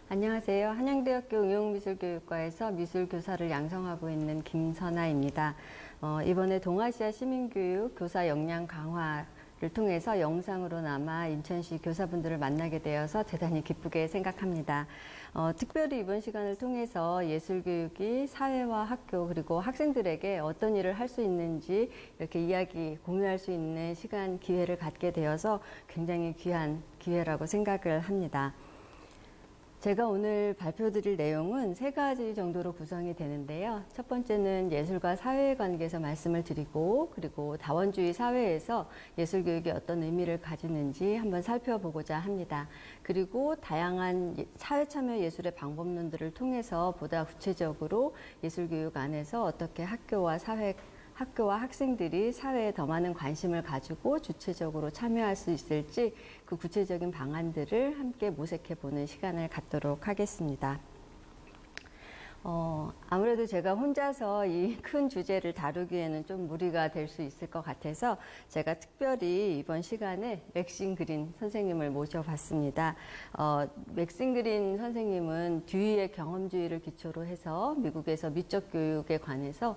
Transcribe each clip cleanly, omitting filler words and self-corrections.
안녕하세요. 한양대학교 응용미술교육과에서 미술교사를 양성하고 있는 김선아입니다. 이번에 동아시아 시민교육 교사 역량 강화를 통해서 영상으로나마 인천시 교사분들을 만나게 되어서 대단히 기쁘게 생각합니다. 특별히 이번 시간을 통해서 예술교육이 사회와 학교 그리고 학생들에게 어떤 일을 할 수 있는지 이렇게 이야기 공유할 수 있는 시간 기회를 갖게 되어서 굉장히 귀한 기회라고 생각을 합니다. 제가 오늘 발표드릴 내용은 세 가지 정도로 구성이 되는데요. 첫 번째는 예술과 사회의 관계에서 말씀을 드리고, 그리고 다원주의 사회에서 예술교육이 어떤 의미를 가지는지 한번 살펴보고자 합니다. 그리고 다양한 사회참여 예술의 방법론들을 통해서 보다 구체적으로 예술교육 안에서 어떻게 학교와 학생들이 사회에 더 많은 관심을 가지고 주체적으로 참여할 수 있을지 그 구체적인 방안들을 함께 모색해보는 시간을 갖도록 하겠습니다. 아무래도 제가 혼자서 이 큰 주제를 다루기에는 좀 무리가 될 수 있을 것 같아서 제가 특별히 이번 시간에 맥신 그린 선생님을 모셔봤습니다. 맥신 그린 선생님은 듀이의 경험주의를 기초로 해서 미국에서 미적 교육에 관해서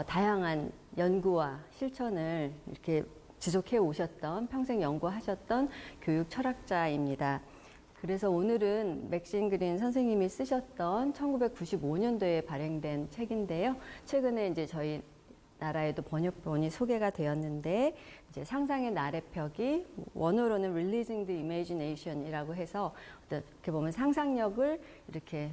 다양한 연구와 실천을 이렇게 지속해 오셨던, 평생 연구하셨던 교육 철학자입니다. 그래서 오늘은 맥신 그린 선생님이 쓰셨던 1995년도에 발행된 책인데요. 최근에 이제 저희 나라에도 번역본이 소개가 되었는데, 이제 상상의 나래벽이 원어로는 Releasing the Imagination이라고 해서 어떻게 보면 상상력을 이렇게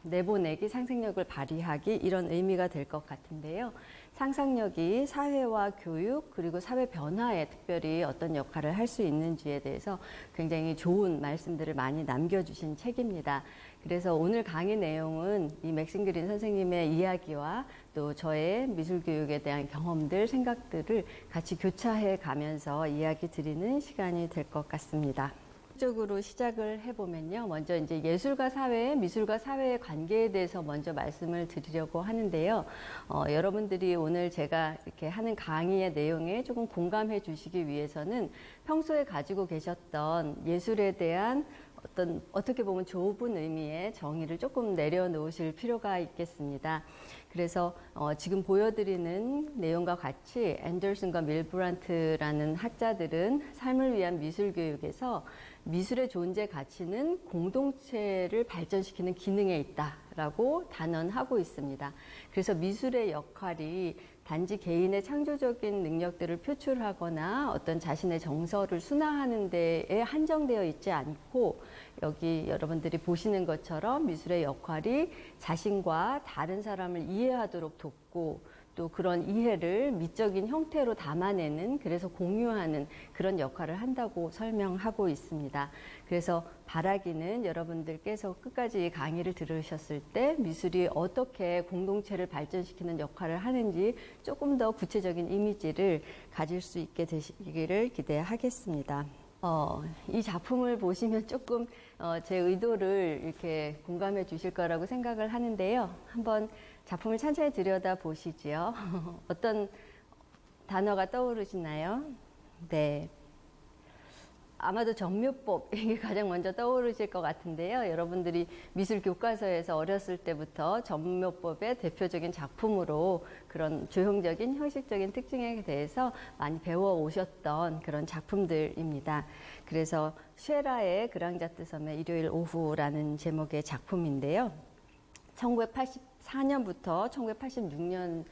내보내기, 상상력을 발휘하기 이런 의미가 될 것 같은데요. 상상력이 사회와 교육 그리고 사회 변화에 특별히 어떤 역할을 할 수 있는지에 대해서 굉장히 좋은 말씀들을 많이 남겨주신 책입니다. 그래서 오늘 강의 내용은 이 맥신 그린 선생님의 이야기와 또 저의 미술교육에 대한 경험들, 생각들을 같이 교차해 가면서 이야기 드리는 시간이 될 것 같습니다. 적으로 시작을 해보면요. 먼저 이제 예술과 사회, 미술과 사회의 관계에 대해서 먼저 말씀을 드리려고 하는데요. 여러분들이 오늘 제가 이렇게 하는 강의의 내용에 조금 공감해 주시기 위해서는 평소에 가지고 계셨던 예술에 대한 어떻게 보면 좁은 의미의 정의를 조금 내려놓으실 필요가 있겠습니다. 그래서 지금 보여드리는 내용과 같이 앤더슨과 밀브란트라는 학자들은 삶을 위한 미술교육에서 미술의 존재 가치는 공동체를 발전시키는 기능에 있다라고 단언하고 있습니다. 그래서 미술의 역할이 단지 개인의 창조적인 능력들을 표출하거나 어떤 자신의 정서를 순화하는 데에 한정되어 있지 않고, 여기 여러분들이 보시는 것처럼 미술의 역할이 자신과 다른 사람을 이해하도록 돕고, 또 그런 이해를 미적인 형태로 담아내는, 그래서 공유하는 그런 역할을 한다고 설명하고 있습니다. 그래서 바라기는 여러분들께서 끝까지 강의를 들으셨을 때 미술이 어떻게 공동체를 발전시키는 역할을 하는지 조금 더 구체적인 이미지를 가질 수 있게 되시기를 기대하겠습니다. 이 작품을 보시면 조금 제 의도를 이렇게 공감해 주실 거라고 생각을 하는데요. 한번 작품을 천천히 들여다 보시지요. 어떤 단어가 떠오르시나요? 네. 아마도 전묘법, 이게 가장 먼저 떠오르실 것 같은데요. 여러분들이 미술 교과서에서 어렸을 때부터 전묘법의 대표적인 작품으로 그런 조형적인, 형식적인 특징에 대해서 많이 배워 오셨던 그런 작품들입니다. 그래서 쉐라의 그랑자트 섬의 일요일 오후라는 제목의 작품인데요. 1984년부터 1986년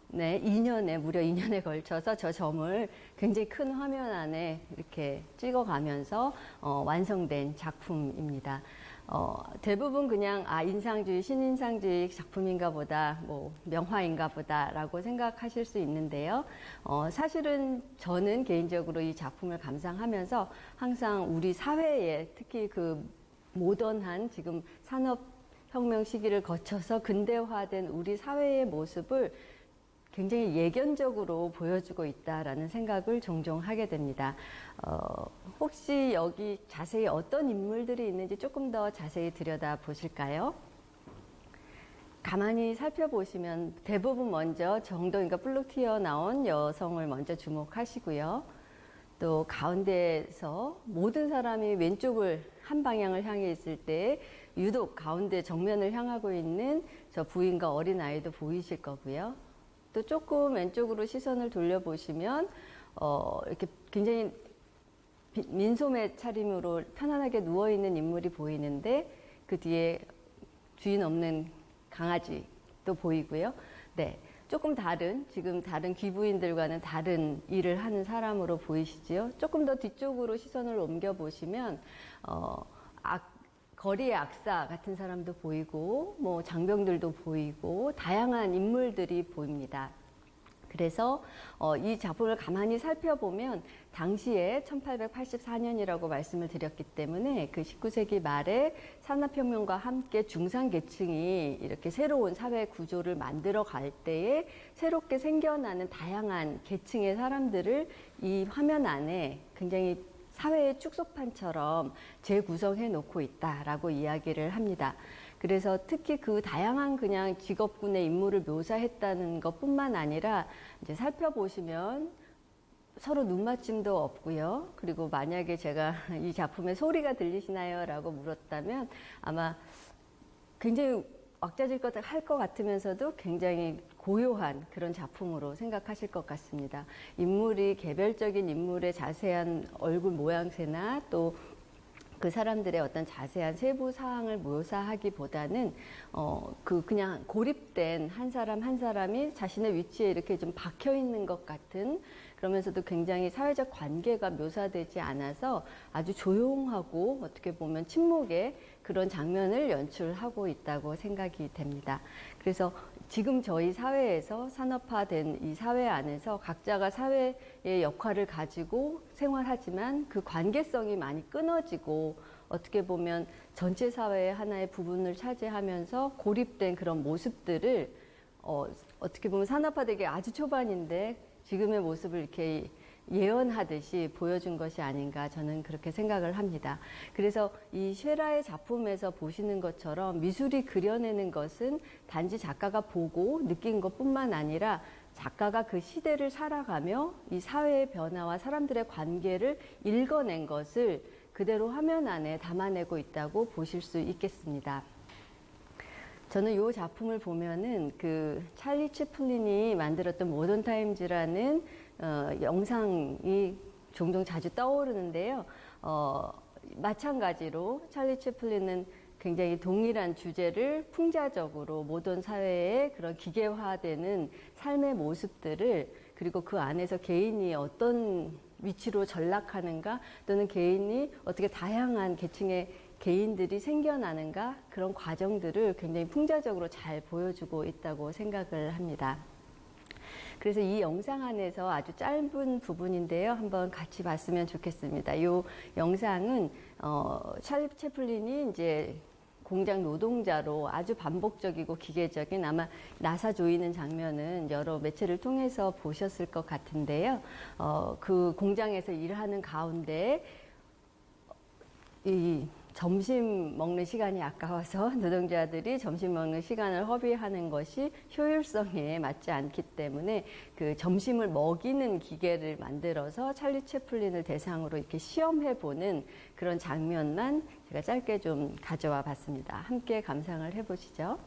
무려 2년에 걸쳐서 저 점을 굉장히 큰 화면 안에 이렇게 찍어가면서 완성된 작품입니다. 대부분 그냥 인상주의, 신인상주의 작품인가 보다, 명화인가 보다 라고 생각하실 수 있는데요. 사실은 저는 개인적으로 이 작품을 감상하면서 항상 우리 사회에, 특히 그 모던한 지금 산업혁명 시기를 거쳐서 근대화된 우리 사회의 모습을 굉장히 예견적으로 보여주고 있다라는 생각을 종종 하게 됩니다. 혹시 여기 자세히 어떤 인물들이 있는지 조금 더 자세히 들여다 보실까요? 가만히 살펴보시면 대부분 먼저 정동이가 불룩 튀어나온 여성을 먼저 주목하시고요. 또 가운데에서 모든 사람이 왼쪽을 한 방향을 향해 있을 때 유독 가운데 정면을 향하고 있는 저 부인과 어린아이도 보이실 거고요. 또 조금 왼쪽으로 시선을 돌려보시면 이렇게 굉장히 민소매 차림으로 편안하게 누워있는 인물이 보이는데 그 뒤에 주인 없는 강아지도 보이고요. 네, 조금 지금 다른 귀부인들과는 다른 일을 하는 사람으로 보이시지요. 조금 더 뒤쪽으로 시선을 옮겨보시면 거리의 악사 같은 사람도 보이고 뭐 장병들도 보이고 다양한 인물들이 보입니다. 그래서 이 작품을 가만히 살펴보면 당시에 1884년이라고 말씀을 드렸기 때문에 그 19세기 말에 산업혁명과 함께 중산계층이 이렇게 새로운 사회 구조를 만들어 갈 때에 새롭게 생겨나는 다양한 계층의 사람들을 이 화면 안에 굉장히 사회의 축소판처럼 재구성해 놓고 있다라고 이야기를 합니다. 그래서 특히 그 다양한 그냥 직업군의 인물을 묘사했다는 것뿐만 아니라 이제 살펴보시면 서로 눈맞춤도 없고요. 그리고 만약에 제가 이 작품에 소리가 들리시나요? 라고 물었다면 아마 굉장히 왁자질 것 할 것 같으면서도 굉장히 고요한 그런 작품으로 생각하실 것 같습니다. 개별적인 인물의 자세한 얼굴 모양새나 또 그 사람들의 어떤 자세한 세부 사항을 묘사하기보다는 그냥 고립된 한 사람 한 사람이 자신의 위치에 이렇게 좀 박혀 있는 것 같은, 그러면서도 굉장히 사회적 관계가 묘사되지 않아서 아주 조용하고 어떻게 보면 침묵의 그런 장면을 연출하고 있다고 생각이 됩니다. 그래서 지금 저희 사회에서 산업화된 이 사회 안에서 각자가 사회의 역할을 가지고 생활하지만 그 관계성이 많이 끊어지고 어떻게 보면 전체 사회의 하나의 부분을 차지하면서 고립된 그런 모습들을 어떻게 보면 산업화되기 아주 초반인데 지금의 모습을 이렇게 예언하듯이 보여준 것이 아닌가, 저는 그렇게 생각을 합니다. 그래서 이 쉐라의 작품에서 보시는 것처럼 미술이 그려내는 것은 단지 작가가 보고 느낀 것뿐만 아니라 작가가 그 시대를 살아가며 이 사회의 변화와 사람들의 관계를 읽어낸 것을 그대로 화면 안에 담아내고 있다고 보실 수 있겠습니다. 저는 이 작품을 보면은 그 찰리 채플린이 만들었던 모던 타임즈라는 영상이 종종 자주 떠오르는데요. 마찬가지로 찰리 채플린은 굉장히 동일한 주제를 풍자적으로 모던 사회의 그런 기계화되는 삶의 모습들을, 그리고 그 안에서 개인이 어떤 위치로 전락하는가, 또는 개인이 어떻게 다양한 계층의 개인들이 생겨나는가, 그런 과정들을 굉장히 풍자적으로 잘 보여주고 있다고 생각을 합니다. 그래서 이 영상 안에서 아주 짧은 부분인데요. 한번 같이 봤으면 좋겠습니다. 이 영상은 찰리 채플린이 이제 공장 노동자로 아주 반복적이고 기계적인, 아마 나사 조이는 장면은 여러 매체를 통해서 보셨을 것 같은데요. 그 공장에서 일하는 가운데 이 점심 먹는 시간이 아까워서 노동자들이 점심 먹는 시간을 허비하는 것이 효율성에 맞지 않기 때문에 그 점심을 먹이는 기계를 만들어서 찰리 채플린을 대상으로 이렇게 시험해보는 그런 장면만 제가 짧게 좀 가져와 봤습니다. 함께 감상을 해보시죠.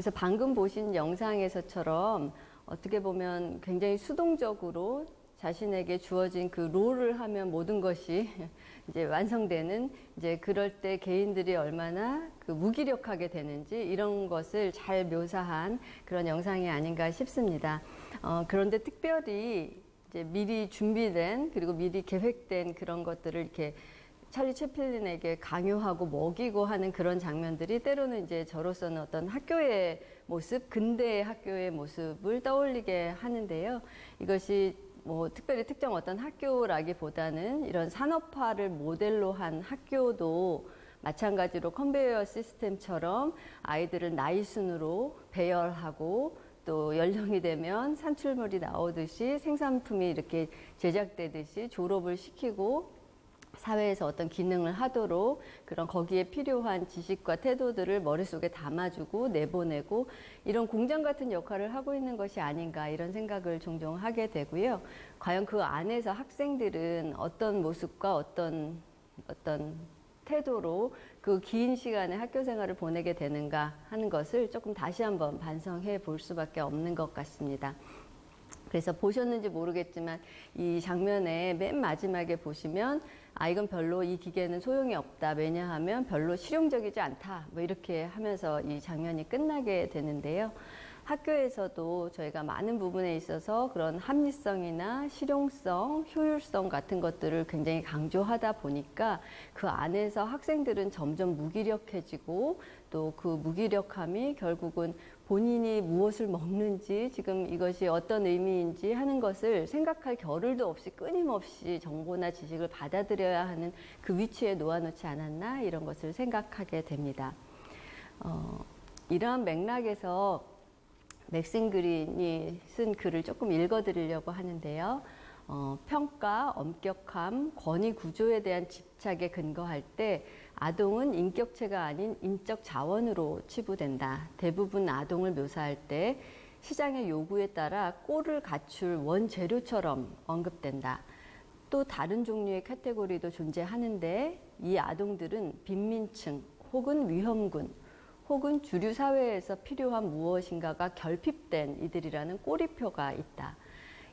그래서 방금 보신 영상에서처럼 어떻게 보면 굉장히 수동적으로 자신에게 주어진 그 롤을 하면 모든 것이 이제 완성되는, 이제 그럴 때 개인들이 얼마나 그 무기력하게 되는지 이런 것을 잘 묘사한 그런 영상이 아닌가 싶습니다. 그런데 특별히 이제 미리 준비된 그리고 미리 계획된 그런 것들을 이렇게 찰리 채플린에게 강요하고 먹이고 하는 그런 장면들이 때로는 이제 저로서는 어떤 학교의 모습, 근대의 학교의 모습을 떠올리게 하는데요. 이것이 뭐 특별히 특정 어떤 학교라기보다는 이런 산업화를 모델로 한 학교도 마찬가지로 컨베이어 시스템처럼 아이들을 나이 순으로 배열하고 또 연령이 되면 산출물이 나오듯이 생산품이 이렇게 제작되듯이 졸업을 시키고 사회에서 어떤 기능을 하도록 그런 거기에 필요한 지식과 태도들을 머릿속에 담아주고 내보내고 이런 공장 같은 역할을 하고 있는 것이 아닌가 이런 생각을 종종 하게 되고요. 과연 그 안에서 학생들은 어떤 모습과 어떤 태도로 그 긴 시간의 학교 생활을 보내게 되는가 하는 것을 조금 다시 한번 반성해 볼 수밖에 없는 것 같습니다. 그래서 보셨는지 모르겠지만 이 장면의 맨 마지막에 보시면 이건 별로 이 기계는 소용이 없다. 왜냐하면 별로 실용적이지 않다. 뭐 이렇게 하면서 이 장면이 끝나게 되는데요. 학교에서도 저희가 많은 부분에 있어서 그런 합리성이나 실용성, 효율성 같은 것들을 굉장히 강조하다 보니까 그 안에서 학생들은 점점 무기력해지고 또 그 무기력함이 결국은 본인이 무엇을 먹는지 지금 이것이 어떤 의미인지 하는 것을 생각할 겨를도 없이 끊임없이 정보나 지식을 받아들여야 하는 그 위치에 놓아놓지 않았나 이런 것을 생각하게 됩니다. 이러한 맥락에서 맥신 그린이 쓴 글을 조금 읽어드리려고 하는데요. 평가, 엄격함, 권위 구조에 대한 집착에 근거할 때 아동은 인격체가 아닌 인적 자원으로 치부된다. 대부분 아동을 묘사할 때 시장의 요구에 따라 꼴을 갖출 원재료처럼 언급된다. 또 다른 종류의 카테고리도 존재하는데 이 아동들은 빈민층 혹은 위험군 혹은 주류 사회에서 필요한 무엇인가가 결핍된 이들이라는 꼬리표가 있다.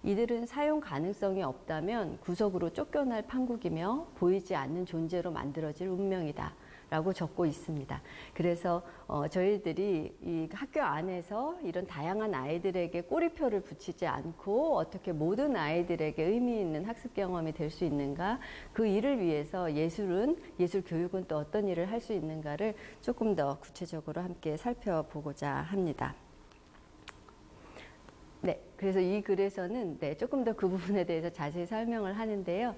이들은 사용 가능성이 없다면 구석으로 쫓겨날 판국이며 보이지 않는 존재로 만들어질 운명이다 라고 적고 있습니다. 그래서 저희들이 이 학교 안에서 이런 다양한 아이들에게 꼬리표를 붙이지 않고 어떻게 모든 아이들에게 의미 있는 학습 경험이 될 수 있는가, 그 일을 위해서 예술 교육은 또 어떤 일을 할 수 있는가를 조금 더 구체적으로 함께 살펴보고자 합니다. 네, 그래서 이 글에서는 조금 더 그 부분에 대해서 자세히 설명을 하는데요.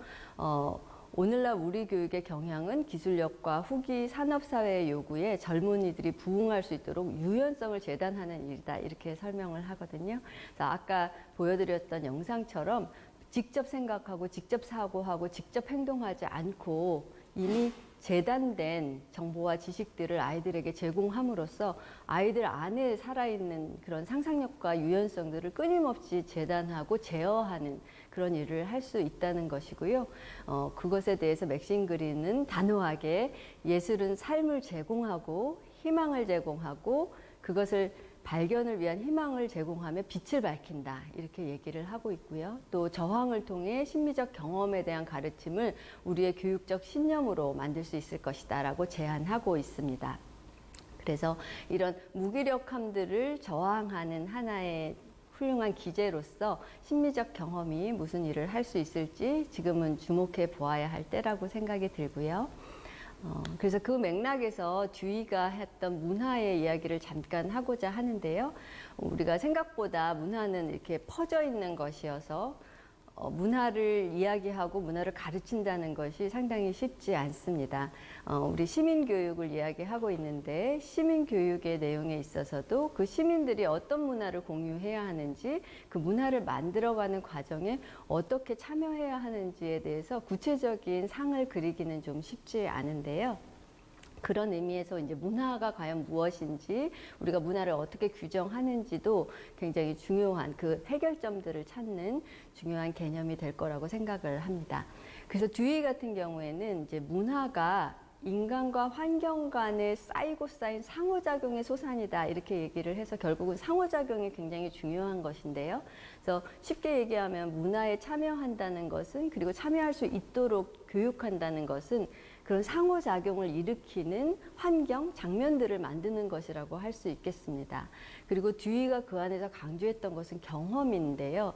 오늘날 우리 교육의 경향은 기술력과 후기 산업사회의 요구에 젊은이들이 부응할 수 있도록 유연성을 재단하는 일이다. 이렇게 설명을 하거든요. 그래서 아까 보여드렸던 영상처럼 직접 생각하고 직접 사고하고 직접 행동하지 않고 이미 재단된 정보와 지식들을 아이들에게 제공함으로써 아이들 안에 살아있는 그런 상상력과 유연성들을 끊임없이 재단하고 제어하는 그런 일을 할 수 있다는 것이고요. 그것에 대해서 맥신 그린은 단호하게 예술은 삶을 제공하고 희망을 제공하고 그것을 발견을 위한 희망을 제공하며 빛을 밝힌다 이렇게 얘기를 하고 있고요. 또 저항을 통해 심미적 경험에 대한 가르침을 우리의 교육적 신념으로 만들 수 있을 것이다 라고 제안하고 있습니다. 그래서 이런 무기력함들을 저항하는 하나의 훌륭한 기제로서 심미적 경험이 무슨 일을 할 수 있을지 지금은 주목해 보아야 할 때라고 생각이 들고요. 그래서 그 맥락에서 듀이가 했던 문화의 이야기를 잠깐 하고자 하는데요. 우리가 생각보다 문화는 이렇게 퍼져 있는 것이어서 문화를 이야기하고 문화를 가르친다는 것이 상당히 쉽지 않습니다. 우리 시민교육을 이야기하고 있는데 시민교육의 내용에 있어서도 그 시민들이 어떤 문화를 공유해야 하는지 그 문화를 만들어가는 과정에 어떻게 참여해야 하는지에 대해서 구체적인 상을 그리기는 좀 쉽지 않은데요. 그런 의미에서 이제 문화가 과연 무엇인지 우리가 문화를 어떻게 규정하는지도 굉장히 중요한 그 해결점들을 찾는 중요한 개념이 될 거라고 생각을 합니다. 그래서 듀이 같은 경우에는 이제 문화가 인간과 환경 간에 쌓이고 쌓인 상호작용의 소산이다 이렇게 얘기를 해서 결국은 상호작용이 굉장히 중요한 것인데요. 그래서 쉽게 얘기하면 문화에 참여한다는 것은 그리고 참여할 수 있도록 교육한다는 것은 그런 상호작용을 일으키는 환경, 장면들을 만드는 것이라고 할 수 있겠습니다. 그리고 듀이가 그 안에서 강조했던 것은 경험인데요.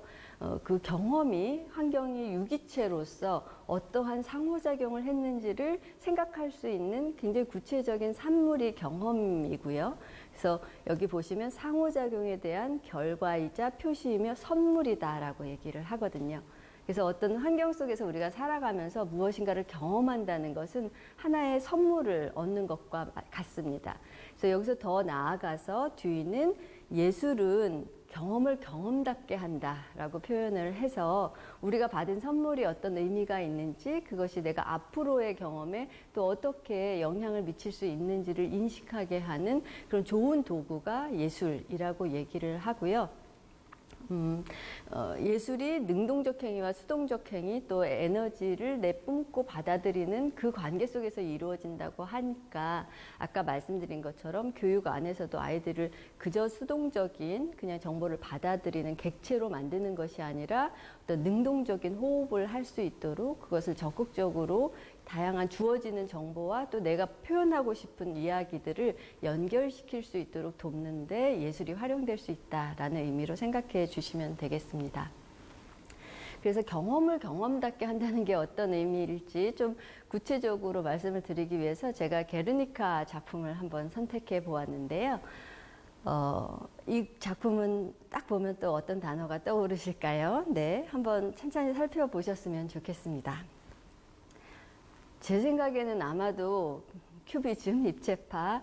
그 경험이 환경이 유기체로서 어떠한 상호작용을 했는지를 생각할 수 있는 굉장히 구체적인 산물이 경험이고요. 그래서 여기 보시면 상호작용에 대한 결과이자 표시이며 선물이다라고 얘기를 하거든요. 그래서 어떤 환경 속에서 우리가 살아가면서 무엇인가를 경험한다는 것은 하나의 선물을 얻는 것과 같습니다. 그래서 여기서 더 나아가서 듀이는 예술은 경험을 경험답게 한다라고 표현을 해서 우리가 받은 선물이 어떤 의미가 있는지 그것이 내가 앞으로의 경험에 또 어떻게 영향을 미칠 수 있는지를 인식하게 하는 그런 좋은 도구가 예술이라고 얘기를 하고요. 예술이 능동적 행위와 수동적 행위 또 에너지를 내뿜고 받아들이는 그 관계 속에서 이루어진다고 하니까 아까 말씀드린 것처럼 교육 안에서도 아이들을 그저 수동적인 그냥 정보를 받아들이는 객체로 만드는 것이 아니라 어떤 능동적인 호흡을 할 수 있도록 그것을 적극적으로 다양한 주어지는 정보와 또 내가 표현하고 싶은 이야기들을 연결시킬 수 있도록 돕는데 예술이 활용될 수 있다라는 의미로 생각해 주시면 되겠습니다. 그래서 경험을 경험답게 한다는 게 어떤 의미일지 좀 구체적으로 말씀을 드리기 위해서 제가 게르니카 작품을 한번 선택해 보았는데요. 이 작품은 딱 보면 또 어떤 단어가 떠오르실까요? 네, 한번 천천히 살펴보셨으면 좋겠습니다. 제 생각에는 아마도 큐비즘, 입체파,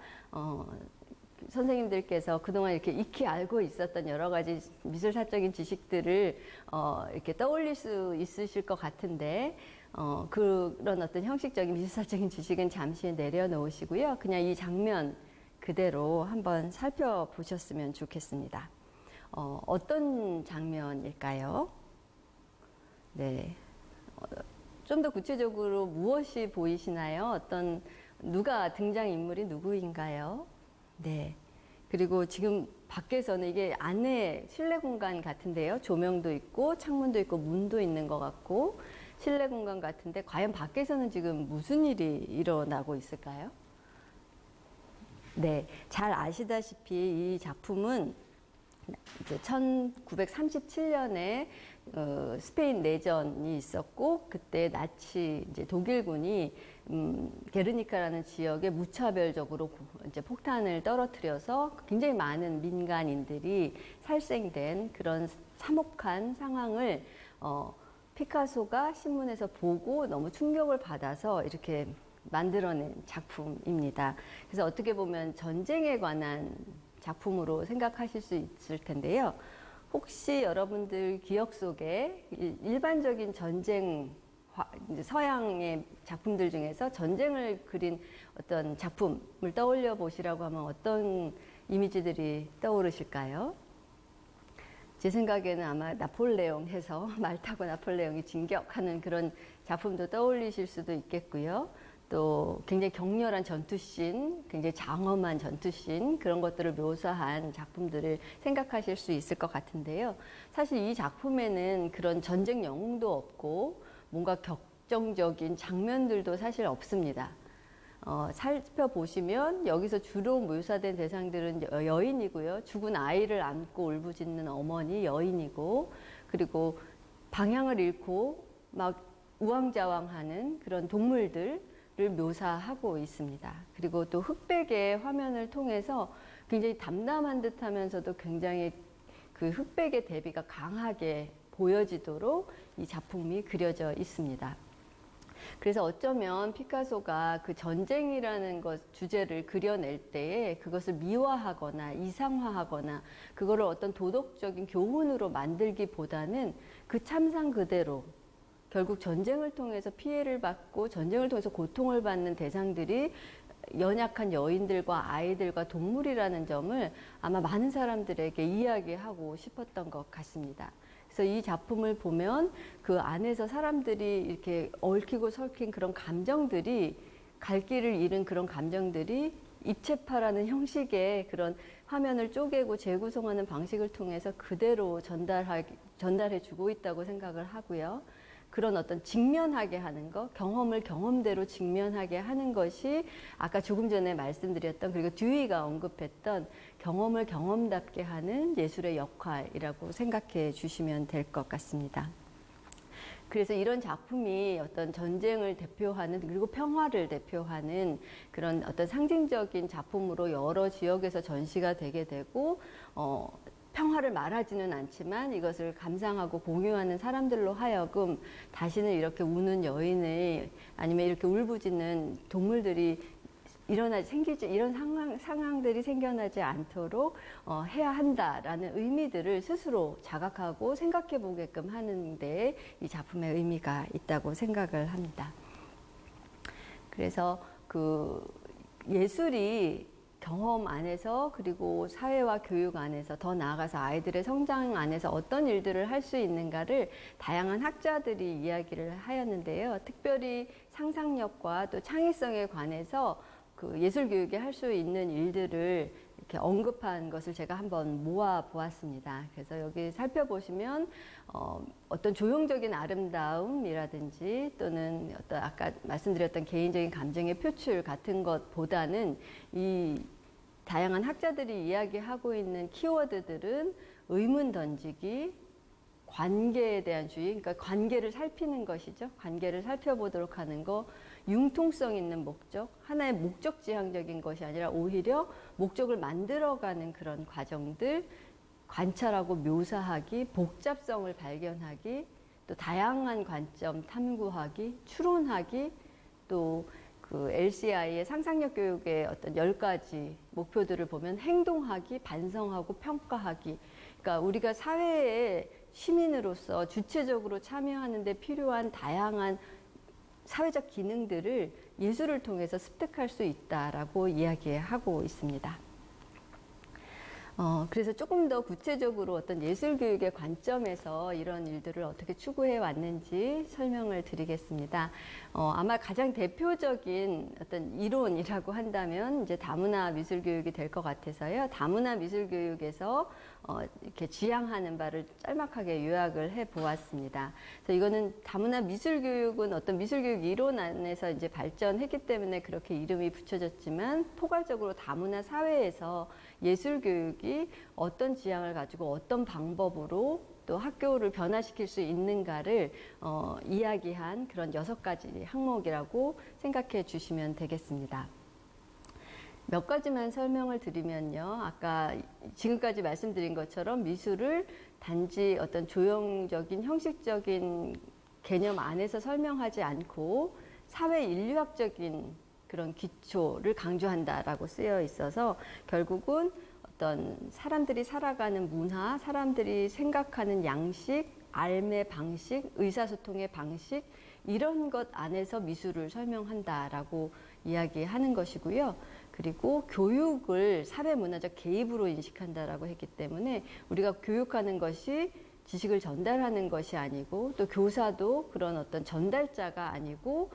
선생님들께서 그동안 이렇게 익히 알고 있었던 여러 가지 미술사적인 지식들을 이렇게 떠올릴 수 있으실 것 같은데 그런 어떤 형식적인 미술사적인 지식은 잠시 내려놓으시고요. 그냥 이 장면 그대로 한번 살펴보셨으면 좋겠습니다. 어떤 장면일까요? 네. 좀 더 구체적으로 무엇이 보이시나요? 누가 등장인물이 누구인가요? 네. 그리고 지금 밖에서는 이게 안에 실내 공간 같은데요. 조명도 있고 창문도 있고 문도 있는 것 같고 실내 공간 같은데 과연 밖에서는 지금 무슨 일이 일어나고 있을까요? 네. 잘 아시다시피 이 작품은 이제 1937년에 스페인 내전이 있었고 그때 나치 이제 독일군이 게르니카라는 지역에 무차별적으로 이제 폭탄을 떨어뜨려서 굉장히 많은 민간인들이 살생된 그런 참혹한 상황을 피카소가 신문에서 보고 너무 충격을 받아서 이렇게 만들어낸 작품입니다. 그래서 어떻게 보면 전쟁에 관한 작품으로 생각하실 수 있을 텐데요. 혹시 여러분들 기억 속에 일반적인 전쟁, 서양의 작품들 중에서 전쟁을 그린 어떤 작품을 떠올려 보시라고 하면 어떤 이미지들이 떠오르실까요? 제 생각에는 아마 나폴레옹 해서 말 타고 나폴레옹이 진격하는 그런 작품도 떠올리실 수도 있겠고요. 또 굉장히 격렬한 전투씬, 굉장히 장엄한 전투씬 그런 것들을 묘사한 작품들을 생각하실 수 있을 것 같은데요. 사실 이 작품에는 그런 전쟁 영웅도 없고 뭔가 격정적인 장면들도 사실 없습니다. 살펴보시면 여기서 주로 묘사된 대상들은 여인이고요. 죽은 아이를 안고 울부짖는 어머니 여인이고 그리고 방향을 잃고 막 우왕좌왕하는 그런 동물들 묘사하고 있습니다. 그리고 또 흑백의 화면을 통해서 굉장히 담담한 듯 하면서도 굉장히 그 흑백의 대비가 강하게 보여지도록 이 작품이 그려져 있습니다. 그래서 어쩌면 피카소가 그 전쟁이라는 주제를 그려낼 때에 그것을 미화하거나 이상화하거나 그거를 어떤 도덕적인 교훈으로 만들기보다는 그 참상 그대로 결국 전쟁을 통해서 피해를 받고 전쟁을 통해서 고통을 받는 대상들이 연약한 여인들과 아이들과 동물이라는 점을 아마 많은 사람들에게 이야기하고 싶었던 것 같습니다. 그래서 이 작품을 보면 그 안에서 사람들이 이렇게 얽히고 설킨 그런 감정들이 갈 길을 잃은 그런 감정들이 입체파라는 형식의 그런 화면을 쪼개고 재구성하는 방식을 통해서 그대로 전달해 주고 있다고 생각을 하고요. 그런 어떤 직면하게 하는 것, 경험을 경험대로 직면하게 하는 것이 아까 조금 전에 말씀드렸던, 그리고 듀이가 언급했던 경험을 경험답게 하는 예술의 역할이라고 생각해 주시면 될 것 같습니다. 그래서 이런 작품이 어떤 전쟁을 대표하는, 그리고 평화를 대표하는 그런 어떤 상징적인 작품으로 여러 지역에서 전시가 되게 되고, 평화를 말하지는 않지만 이것을 감상하고 공유하는 사람들로 하여금 다시는 이렇게 우는 여인을, 아니면 이렇게 울부짖는 동물들이 이런 상황들이 생겨나지 않도록 해야 한다라는 의미들을 스스로 자각하고 생각해 보게끔 하는 데 이 작품의 의미가 있다고 생각을 합니다. 그래서 그 예술이 경험 안에서, 그리고 사회와 교육 안에서, 더 나아가서 아이들의 성장 안에서 어떤 일들을 할 수 있는가를 다양한 학자들이 이야기를 하였는데요. 특별히 상상력과 또 창의성에 관해서 그 예술 교육에 할 수 있는 일들을 이렇게 언급한 것을 제가 한번 모아 보았습니다. 그래서 여기 살펴보시면 어떤 조형적인 아름다움이라든지, 또는 어떤 아까 말씀드렸던 개인적인 감정의 표출 같은 것보다는 이 다양한 학자들이 이야기하고 있는 키워드들은 의문 던지기, 관계에 대한 주의, 그러니까 관계를 살피는 것이죠. 관계를 살펴보도록 하는 거, 융통성 있는 목적, 하나의 목적 지향적인 것이 아니라 오히려 목적을 만들어가는 그런 과정들, 관찰하고 묘사하기, 복잡성을 발견하기, 또 다양한 관점 탐구하기, 추론하기, 또 그 LCI의 상상력 교육의 어떤 10가지 목표들을 보면 행동하기, 반성하고 평가하기. 그러니까 우리가 사회의 시민으로서 주체적으로 참여하는 데 필요한 다양한 사회적 기능들을 예술을 통해서 습득할 수 있다라고 이야기하고 있습니다. 그래서 조금 더 구체적으로 어떤 예술 교육의 관점에서 이런 일들을 어떻게 추구해 왔는지 설명을 드리겠습니다. 아마 가장 대표적인 어떤 이론이라고 한다면 이제 다문화 미술 교육이 될 것 같아서요. 다문화 미술 교육에서 이렇게 지향하는 바를 짤막하게 요약을 해 보았습니다. 그래서 이거는 다문화 미술 교육은 어떤 미술 교육 이론 안에서 이제 발전했기 때문에 그렇게 이름이 붙여졌지만, 포괄적으로 다문화 사회에서 예술 교육이 어떤 지향을 가지고 어떤 방법으로 또 학교를 변화시킬 수 있는가를 이야기한 그런 6가지 항목이라고 생각해 주시면 되겠습니다. 몇 가지만 설명을 드리면요. 아까 지금까지 말씀드린 것처럼 미술을 단지 어떤 조형적인 형식적인 개념 안에서 설명하지 않고 사회 인류학적인 그런 기초를 강조한다라고 쓰여 있어서, 결국은 어떤 사람들이 살아가는 문화, 사람들이 생각하는 양식, 삶의 방식, 의사소통의 방식, 이런 것 안에서 미술을 설명한다라고 이야기하는 것이고요. 그리고 교육을 사회문화적 개입으로 인식한다라고 했기 때문에 우리가 교육하는 것이 지식을 전달하는 것이 아니고, 또 교사도 그런 어떤 전달자가 아니고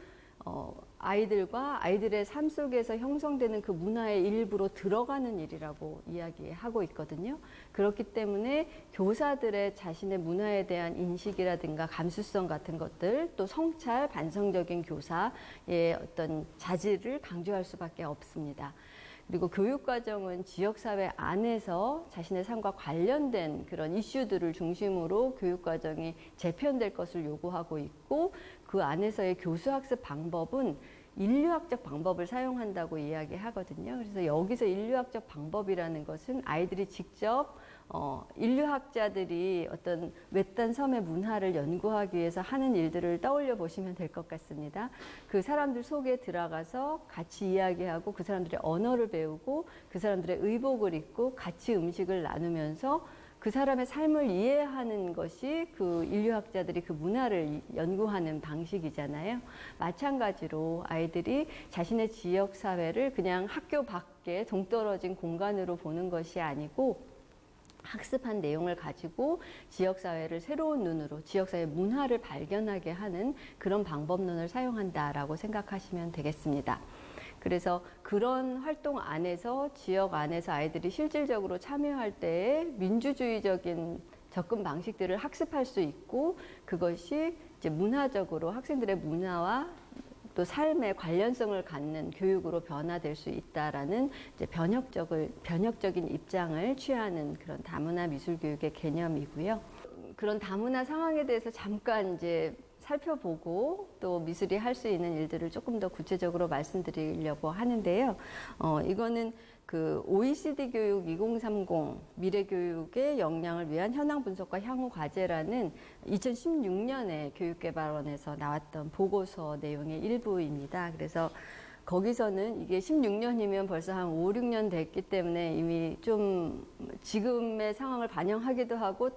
아이들과 아이들의 삶 속에서 형성되는 그 문화의 일부로 들어가는 일이라고 이야기하고 있거든요. 그렇기 때문에 교사들의 자신의 문화에 대한 인식이라든가 감수성 같은 것들, 또 성찰, 반성적인 교사의 어떤 자질을 강조할 수밖에 없습니다. 그리고 교육과정은 지역사회 안에서 자신의 삶과 관련된 그런 이슈들을 중심으로 교육과정이 재편될 것을 요구하고 있고, 그 안에서의 교수학습 방법은 인류학적 방법을 사용한다고 이야기하거든요. 그래서 여기서 인류학적 방법이라는 것은 아이들이 직접 인류학자들이 어떤 외딴 섬의 문화를 연구하기 위해서 하는 일들을 떠올려 보시면 될 것 같습니다. 그 사람들 속에 들어가서 같이 이야기하고, 그 사람들의 언어를 배우고, 그 사람들의 의복을 입고 같이 음식을 나누면서 그 사람의 삶을 이해하는 것이 그 인류학자들이 그 문화를 연구하는 방식이잖아요. 마찬가지로 아이들이 자신의 지역 사회를 그냥 학교 밖에 동떨어진 공간으로 보는 것이 아니고, 학습한 내용을 가지고 지역사회를 새로운 눈으로 지역사회 문화를 발견하게 하는 그런 방법론을 사용한다라고 생각하시면 되겠습니다. 그래서 그런 활동 안에서 지역 안에서 아이들이 실질적으로 참여할 때에 민주주의적인 접근 방식들을 학습할 수 있고 그것이 이제 문화적으로 학생들의 문화와 또 삶의 관련성을 갖는 교육으로 변화될 수 있다라는 이제 변혁적인 입장을 취하는 그런 다문화 미술 교육의 개념이고요. 그런 다문화 상황에 대해서 잠깐 이제 살펴보고 또 미술이 할 수 있는 일들을 조금 더 구체적으로 말씀드리려고 하는데요. 이거는 그 OECD 교육 2030 미래교육의 역량을 위한 현황 분석과 향후 과제라는 2016년에 교육개발원에서 나왔던 보고서 내용의 일부입니다. 그래서 거기서는 이게 16년이면 벌써 한 5, 6년 됐기 때문에 이미 좀 지금의 상황을 반영하기도 하고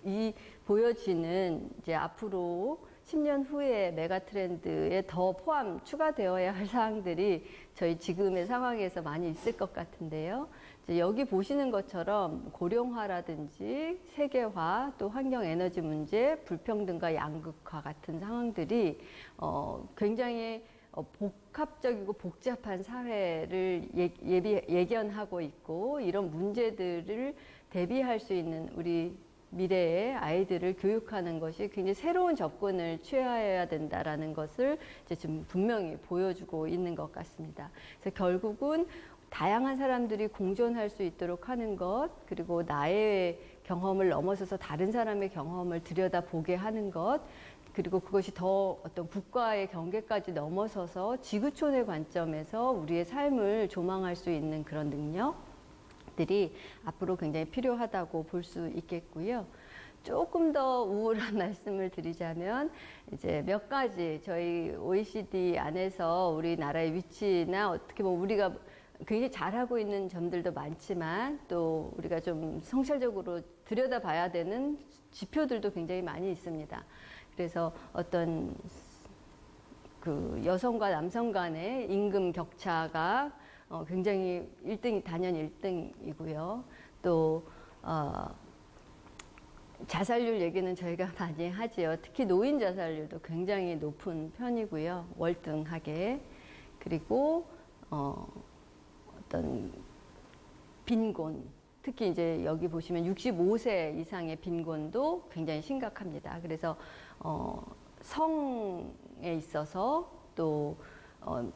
이 보여지는 이제 앞으로 10년 후에 메가 트렌드에 더 추가되어야 할 사항들이 저희 지금의 상황에서 많이 있을 것 같은데요. 이제 여기 보시는 것처럼 고령화라든지 세계화, 또 환경 에너지 문제, 불평등과 양극화 같은 상황들이 굉장히 복합적이고 복잡한 사회를 예견하고 있고 이런 문제들을 대비할 수 있는 우리 미래의 아이들을 교육하는 것이 굉장히 새로운 접근을 취해야 된다라는 것을 이제 좀 분명히 보여주고 있는 것 같습니다. 그래서 결국은 다양한 사람들이 공존할 수 있도록 하는 것, 그리고 나의 경험을 넘어서서 다른 사람의 경험을 들여다보게 하는 것, 그리고 그것이 더 어떤 국가의 경계까지 넘어서서 지구촌의 관점에서 우리의 삶을 조망할 수 있는 그런 능력들이 앞으로 굉장히 필요하다고 볼 수 있겠고요. 조금 더 우울한 말씀을 드리자면 이제 몇 가지 저희 OECD 안에서 우리나라의 위치나 어떻게 보면 우리가 굉장히 잘하고 있는 점들도 많지만 또 우리가 좀 성찰적으로 들여다봐야 되는 지표들도 굉장히 많이 있습니다. 그래서 어떤 그 여성과 남성 간의 임금 격차가 굉장히 단연 1등이고요. 또 자살률 얘기는 저희가 많이 하지요. 특히 노인 자살률도 굉장히 높은 편이고요. 월등하게. 그리고 어떤 빈곤, 특히 이제 여기 보시면 65세 이상의 빈곤도 굉장히 심각합니다. 그래서 성에 있어서 또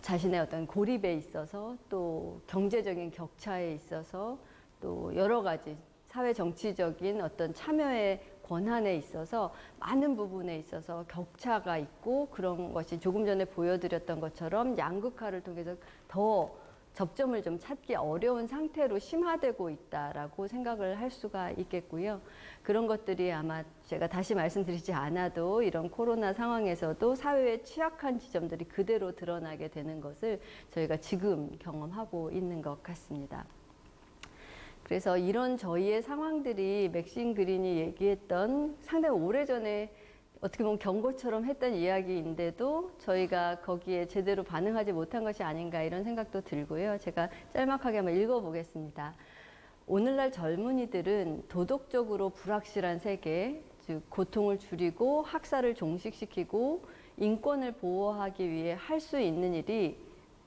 자신의 어떤 고립에 있어서 또 경제적인 격차에 있어서 또 여러 가지 사회 정치적인 어떤 참여의 권한에 있어서 많은 부분에 있어서 격차가 있고 그런 것이 조금 전에 보여드렸던 것처럼 양극화를 통해서 더 접점을 좀 찾기 어려운 상태로 심화되고 있다라고 생각을 할 수가 있겠고요. 그런 것들이 아마 제가 다시 말씀드리지 않아도 이런 코로나 상황에서도 사회의 취약한 지점들이 그대로 드러나게 되는 것을 저희가 지금 경험하고 있는 것 같습니다. 그래서 이런 저희의 상황들이 맥신 그린이 얘기했던 상당히 오래전에 어떻게 보면 경고처럼 했던 이야기인데도 저희가 거기에 제대로 반응하지 못한 것이 아닌가 이런 생각도 들고요. 제가 짤막하게 한번 읽어보겠습니다. 오늘날 젊은이들은 도덕적으로 불확실한 세계, 즉 고통을 줄이고 학살을 종식시키고 인권을 보호하기 위해 할 수 있는 일이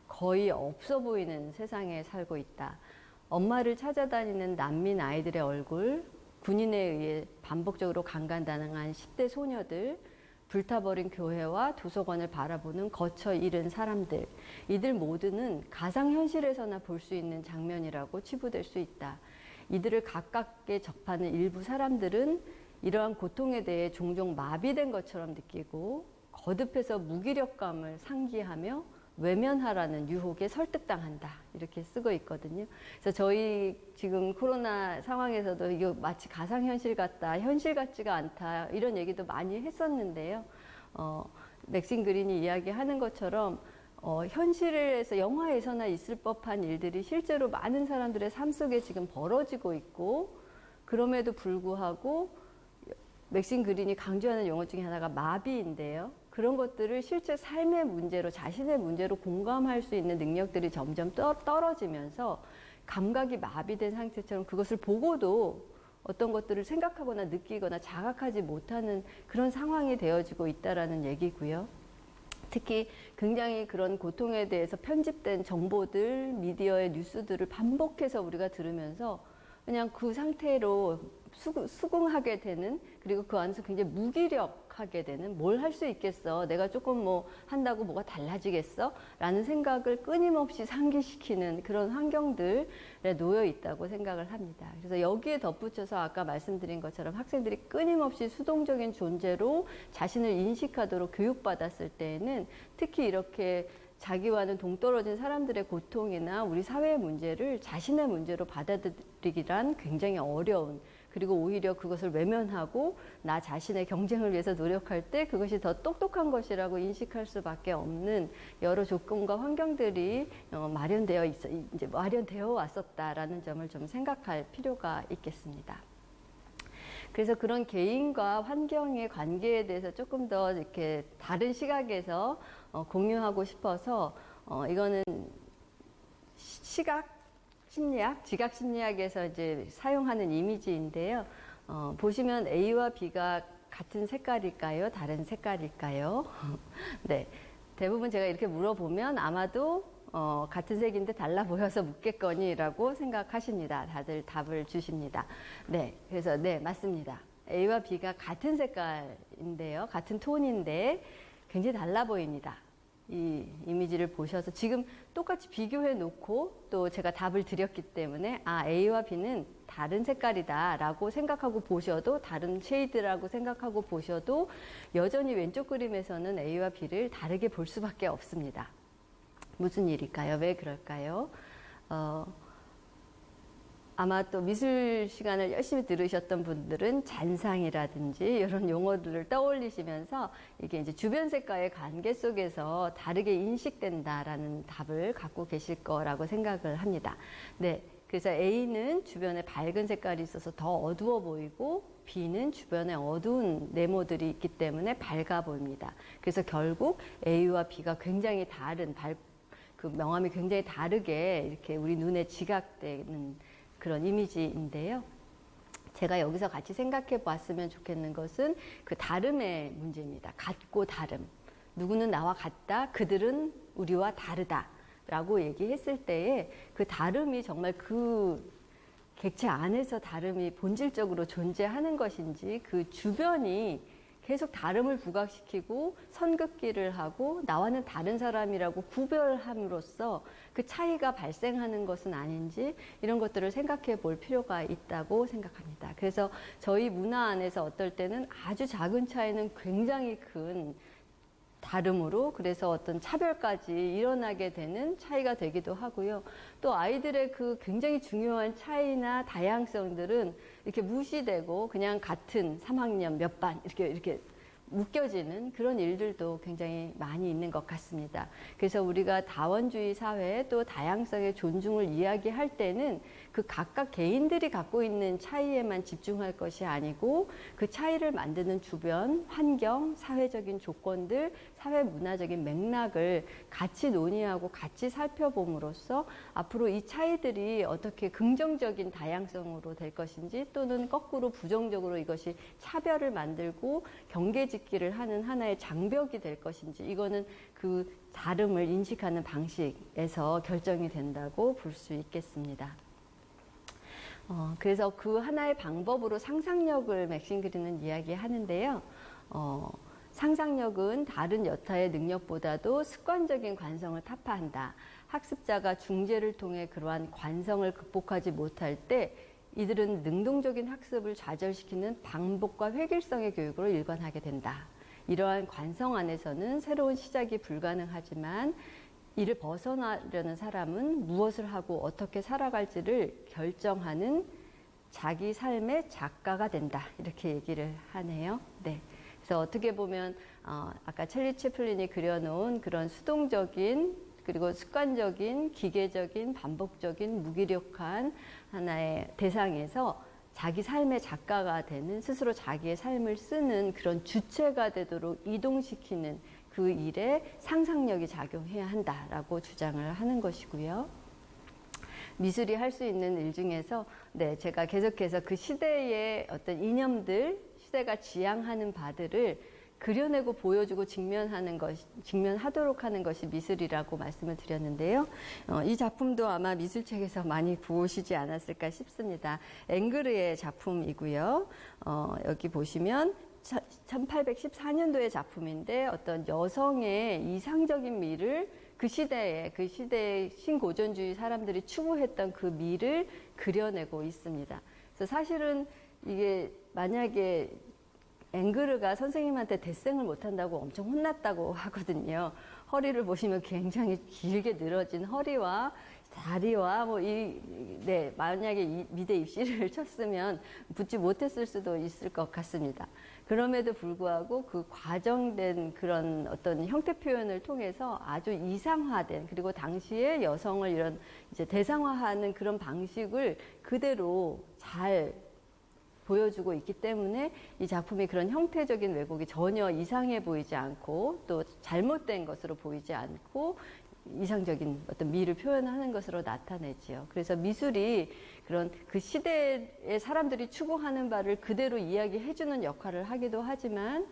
거의 없어 보이는 세상에 살고 있다. 엄마를 찾아다니는 난민 아이들의 얼굴, 군인에 의해 반복적으로 강간당한 10대 소녀들, 불타버린 교회와 도서관을 바라보는 거쳐 잃은 사람들, 이들 모두는 가상현실에서나 볼 수 있는 장면이라고 치부될 수 있다. 이들을 가깝게 접하는 일부 사람들은 이러한 고통에 대해 종종 마비된 것처럼 느끼고 거듭해서 무기력감을 상기하며 외면하라는 유혹에 설득당한다. 이렇게 쓰고 있거든요. 그래서 저희 지금 코로나 상황에서도 이거 마치 가상현실 같다, 현실 같지가 않다, 이런 얘기도 많이 했었는데요. 맥신 그린이 이야기하는 것처럼 현실에서 영화에서나 있을 법한 일들이 실제로 많은 사람들의 삶 속에 지금 벌어지고 있고 그럼에도 불구하고 맥신 그린이 강조하는 용어 중에 하나가 마비인데요. 그런 것들을 실제 삶의 문제로 자신의 문제로 공감할 수 있는 능력들이 점점 떨어지면서 감각이 마비된 상태처럼 그것을 보고도 어떤 것들을 생각하거나 느끼거나 자각하지 못하는 그런 상황이 되어지고 있다라는 얘기고요. 특히 굉장히 그런 고통에 대해서 편집된 정보들, 미디어의 뉴스들을 반복해서 우리가 들으면서 그냥 그 상태로 수긍하게 되는, 그리고 그 안에서 굉장히 무기력하게 되는, 뭘 할 수 있겠어, 내가 조금 뭐 한다고 뭐가 달라지겠어 라는 생각을 끊임없이 상기시키는 그런 환경들에 놓여 있다고 생각을 합니다. 그래서 여기에 덧붙여서 아까 말씀드린 것처럼 학생들이 끊임없이 수동적인 존재로 자신을 인식하도록 교육받았을 때에는 특히 이렇게 자기와는 동떨어진 사람들의 고통이나 우리 사회의 문제를 자신의 문제로 받아들이기란 굉장히 어려운, 그리고 오히려 그것을 외면하고 나 자신의 경쟁을 위해서 노력할 때 그것이 더 똑똑한 것이라고 인식할 수밖에 없는 여러 조건과 환경들이 마련되어 왔었다라는 점을 좀 생각할 필요가 있겠습니다. 그래서 그런 개인과 환경의 관계에 대해서 조금 더 이렇게 다른 시각에서 공유하고 싶어서 이거는 시각 심리학, 지각 심리학에서 이제 사용하는 이미지인데요. 보시면 A와 B가 같은 색깔일까요? 다른 색깔일까요? 네, 대부분 제가 이렇게 물어보면 아마도 같은 색인데 달라 보여서 묻겠거니라고 생각하십니다. 다들 답을 주십니다. 네, 그래서 네, 맞습니다. A와 B가 같은 색깔인데요. 같은 톤인데 굉장히 달라 보입니다. 이 이미지를 보셔서 지금 똑같이 비교해 놓고 또 제가 답을 드렸기 때문에 A와 B는 다른 색깔이다 라고 생각하고 보셔도, 다른 쉐이드라고 생각하고 보셔도 여전히 왼쪽 그림에서는 A와 B를 다르게 볼 수밖에 없습니다. 무슨 일일까요? 왜 그럴까요? 아마 또 미술 시간을 열심히 들으셨던 분들은 잔상이라든지 이런 용어들을 떠올리시면서 이게 이제 주변 색과의 관계 속에서 다르게 인식된다라는 답을 갖고 계실 거라고 생각을 합니다. 네. 그래서 A는 주변에 밝은 색깔이 있어서 더 어두워 보이고 B는 주변에 어두운 네모들이 있기 때문에 밝아 보입니다. 그래서 결국 A와 B가 굉장히 다른, 그 명암이 굉장히 다르게 이렇게 우리 눈에 지각되는 그런 이미지인데요. 제가 여기서 같이 생각해 봤으면 좋겠는 것은 그 다름의 문제입니다. 같고 다름. 누구는 나와 같다, 그들은 우리와 다르다 라고 얘기했을 때에 그 다름이 정말 그 객체 안에서 다름이 본질적으로 존재하는 것인지, 그 주변이 계속 다름을 부각시키고 선긋기를 하고 나와는 다른 사람이라고 구별함으로써 그 차이가 발생하는 것은 아닌지, 이런 것들을 생각해 볼 필요가 있다고 생각합니다. 그래서 저희 문화 안에서 어떨 때는 아주 작은 차이는 굉장히 큰 다름으로, 그래서 어떤 차별까지 일어나게 되는 차이가 되기도 하고요. 또 아이들의 그 굉장히 중요한 차이나 다양성들은 이렇게 무시되고 그냥 같은 3학년 몇 반 이렇게 묶여지는 그런 일들도 굉장히 많이 있는 것 같습니다. 그래서 우리가 다원주의 사회, 또 다양성의 존중을 이야기할 때는 그 각각 개인들이 갖고 있는 차이에만 집중할 것이 아니고 그 차이를 만드는 주변, 환경, 사회적인 조건들, 사회 문화적인 맥락을 같이 논의하고 같이 살펴봄으로써 앞으로 이 차이들이 어떻게 긍정적인 다양성으로 될 것인지, 또는 거꾸로 부정적으로 이것이 차별을 만들고 경계짓기를 하는 하나의 장벽이 될 것인지, 이거는 그 다름을 인식하는 방식에서 결정이 된다고 볼 수 있겠습니다. 그래서 그 하나의 방법으로 상상력을 맥신 그린은 이야기하는데요. 상상력은 다른 여타의 능력보다도 습관적인 관성을 타파한다. 학습자가 중재를 통해 그러한 관성을 극복하지 못할 때 이들은 능동적인 학습을 좌절시키는 반복과 획일성의 교육으로 일관하게 된다. 이러한 관성 안에서는 새로운 시작이 불가능하지만 이를 벗어나려는 사람은 무엇을 하고 어떻게 살아갈지를 결정하는 자기 삶의 작가가 된다. 이렇게 얘기를 하네요. 네. 그래서 어떻게 보면 아까 찰리 채플린이 그려놓은 그런 수동적인, 그리고 습관적인, 기계적인, 반복적인, 무기력한 하나의 대상에서 자기 삶의 작가가 되는, 스스로 자기의 삶을 쓰는 그런 주체가 되도록 이동시키는 그 일에 상상력이 작용해야 한다라고 주장을 하는 것이고요. 미술이 할 수 있는 일 중에서 네, 제가 계속해서 그 시대의 어떤 이념들, 시대가 지향하는 바들을 그려내고 보여주고 직면하도록 하는 것이 미술이라고 말씀을 드렸는데요. 이 작품도 아마 미술책에서 많이 보시지 않았을까 싶습니다. 앵그르의 작품이고요. 여기 보시면 1814년도의 작품인데 어떤 여성의 이상적인 미를 그 시대의 신고전주의 사람들이 추구했던 그 미를 그려내고 있습니다. 그래서 사실은 이게 만약에 앵그르가 선생님한테 데생을 못한다고 엄청 혼났다고 하거든요. 허리를 보시면 굉장히 길게 늘어진 허리와 다리와 만약에 미대 입시를 쳤으면 붙지 못했을 수도 있을 것 같습니다. 그럼에도 불구하고 그 과정된 그런 어떤 형태 표현을 통해서 아주 이상화된, 그리고 당시에 여성을 이런 이제 대상화하는 그런 방식을 그대로 잘 보여주고 있기 때문에 이 작품이 그런 형태적인 왜곡이 전혀 이상해 보이지 않고 또 잘못된 것으로 보이지 않고 이상적인 어떤 미를 표현하는 것으로 나타내지요. 그래서 미술이 그런 그 시대의 사람들이 추구하는 바를 그대로 이야기해주는 역할을 하기도 하지만,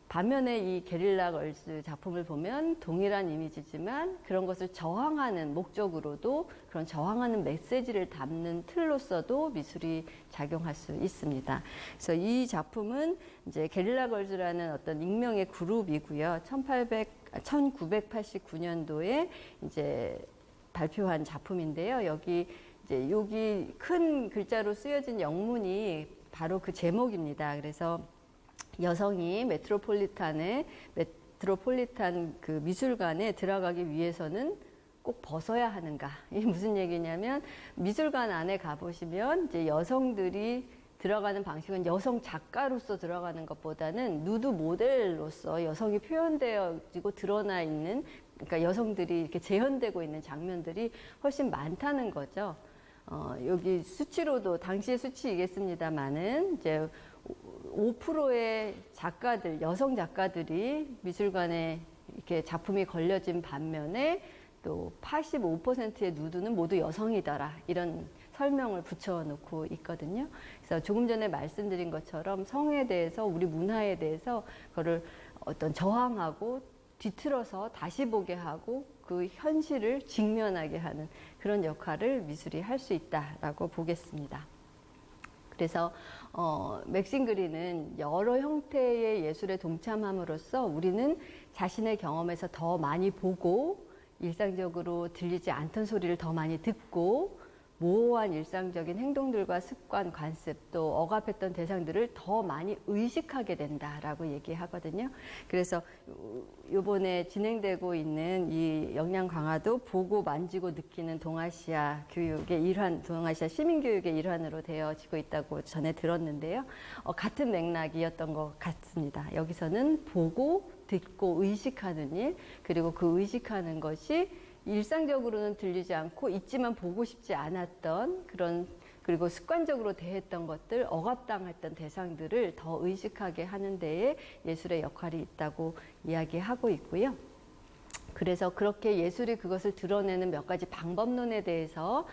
반면에 이 게릴라 걸스 작품을 보면 동일한 이미지지만 그런 것을 저항하는 목적으로도, 그런 저항하는 메시지를 담는 틀로서도 미술이 작용할 수 있습니다. 그래서 이 작품은 이제 게릴라 걸즈라는 어떤 익명의 그룹이고요. 1989년도에 이제 발표한 작품인데요. 여기 큰 글자로 쓰여진 영문이 바로 그 제목입니다. 그래서 여성이 메트로폴리탄 그 미술관에 들어가기 위해서는 꼭 벗어야 하는가? 이게 무슨 얘기냐면, 미술관 안에 가보시면 이제 여성들이 들어가는 방식은 여성 작가로서 들어가는 것보다는 누드 모델로서 여성이 표현되어지고 드러나 있는, 그러니까 여성들이 이렇게 재현되고 있는 장면들이 훨씬 많다는 거죠. 여기 수치로도 당시의 수치이겠습니다만은 이제 5%의 작가들, 여성 작가들이 미술관에 이렇게 작품이 걸려진 반면에 또 85%의 누드는 모두 여성이더라, 이런 설명을 붙여놓고 있거든요. 그래서 조금 전에 말씀드린 것처럼 성에 대해서, 우리 문화에 대해서 그거를 어떤 저항하고 뒤틀어서 다시 보게 하고 그 현실을 직면하게 하는 그런 역할을 미술이 할 수 있다라고 보겠습니다. 그래서 맥신 그린은 여러 형태의 예술에 동참함으로써 우리는 자신의 경험에서 더 많이 보고, 일상적으로 들리지 않던 소리를 더 많이 듣고, 모호한 일상적인 행동들과 습관, 관습, 또 억압했던 대상들을 더 많이 의식하게 된다라고 얘기하거든요. 그래서 이번에 진행되고 있는 이 역량 강화도 보고 만지고 느끼는 동아시아 교육의 일환, 동아시아 시민교육의 일환으로 되어지고 있다고 전에 들었는데요. 같은 맥락이었던 것 같습니다. 여기서는 보고, 듣고, 의식하는 일, 그리고 그 의식하는 것이 일상적으로는 들리지 않고 있지만 보고 싶지 않았던 그런, 그리고 습관적으로 대했던 것들, 억압당했던 대상들을 더 의식하게 하는 데에 예술의 역할이 있다고 이야기하고 있고요. 그래서 그렇게 예술이 그것을 드러내는 몇 가지 방법론에 대해서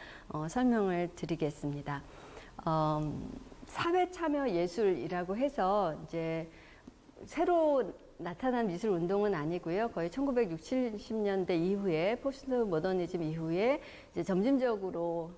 설명을 드리겠습니다. 사회 참여 예술이라고 해서 이제 새로 나타난 미술 운동은 아니고요. 거의 1960, 70년대 이후에, 포스트 모더니즘 이후에 이제 점진적으로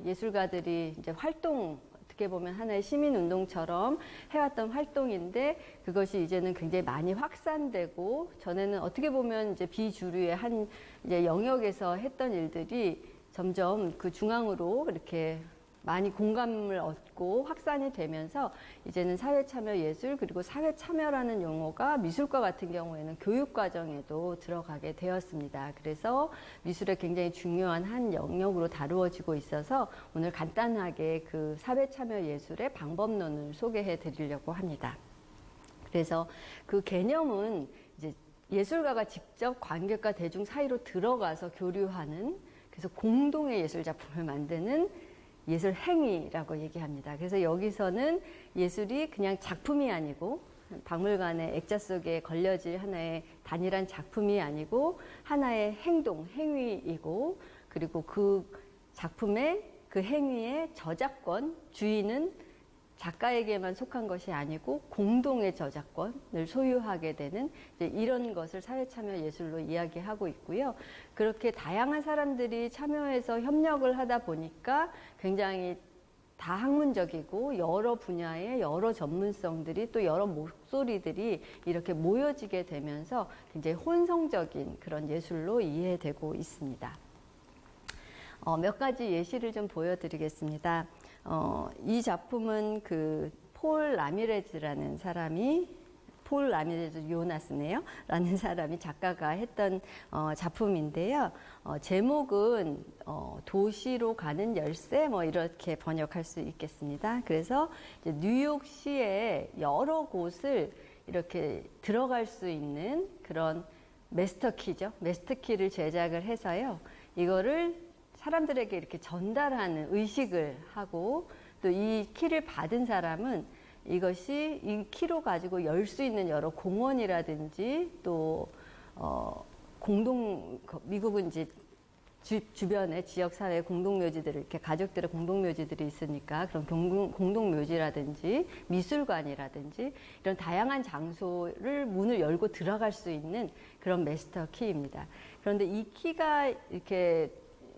예술가들이 이제 어떻게 보면 하나의 시민 운동처럼 해왔던 활동인데, 그것이 이제는 굉장히 많이 확산되고, 전에는 어떻게 보면 이제 비주류의 한 이제 영역에서 했던 일들이 점점 그 중앙으로 이렇게 많이 공감을 얻고 확산이 되면서 이제는 사회참여 예술, 그리고 사회참여라는 용어가 미술과 같은 경우에는 교육과정에도 들어가게 되었습니다. 그래서 미술의 굉장히 중요한 한 영역으로 다루어지고 있어서 오늘 간단하게 그 사회참여 예술의 방법론을 소개해 드리려고 합니다. 그래서 그 개념은 이제 예술가가 직접 관객과 대중 사이로 들어가서 교류하는, 그래서 공동의 예술 작품을 만드는 예술 행위라고 얘기합니다. 그래서 여기서는 예술이 그냥 작품이 아니고, 박물관의 액자 속에 걸려질 하나의 단일한 작품이 아니고 하나의 행동, 행위이고, 그리고 그 작품의 그 행위의 저작권, 주인은 작가에게만 속한 것이 아니고 공동의 저작권을 소유하게 되는 이제 이런 것을 사회참여 예술로 이야기하고 있고요. 그렇게 다양한 사람들이 참여해서 협력을 하다 보니까 굉장히 다학문적이고 여러 분야의 여러 전문성들이 또 여러 목소리들이 이렇게 모여지게 되면서 굉장히 혼성적인 그런 예술로 이해되고 있습니다. 몇 가지 예시를 좀 보여드리겠습니다. 이 작품은 그 폴 라미레즈라는 사람이 폴 라미레즈 요나스네요. 라는 사람이 작가가 했던 작품인데요. 제목은 도시로 가는 열쇠 뭐 이렇게 번역할 수 있겠습니다. 그래서 이제 뉴욕시의 여러 곳을 이렇게 들어갈 수 있는 그런 마스터키죠. 마스터키를 제작을 해서요. 이거를 사람들에게 이렇게 전달하는 의식을 하고 또 이 키를 받은 사람은 이것이 이 키로 가지고 열 수 있는 여러 공원이라든지 또 미국은 이제 주변에 지역사회 공동묘지들을 이렇게 가족들의 공동묘지들이 있으니까 그런 공동묘지라든지 미술관이라든지 이런 다양한 장소를 문을 열고 들어갈 수 있는 그런 마스터 키입니다. 그런데 이 키가 이렇게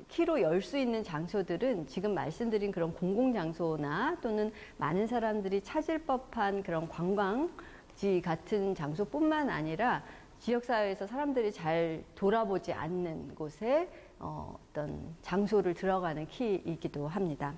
키로 열 수 있는 장소들은 지금 말씀드린 그런 공공장소나 또는 많은 사람들이 찾을 법한 그런 관광지 같은 장소뿐만 아니라 지역사회에서 사람들이 잘 돌아보지 않는 곳에 어떤 장소를 들어가는 키이기도 합니다.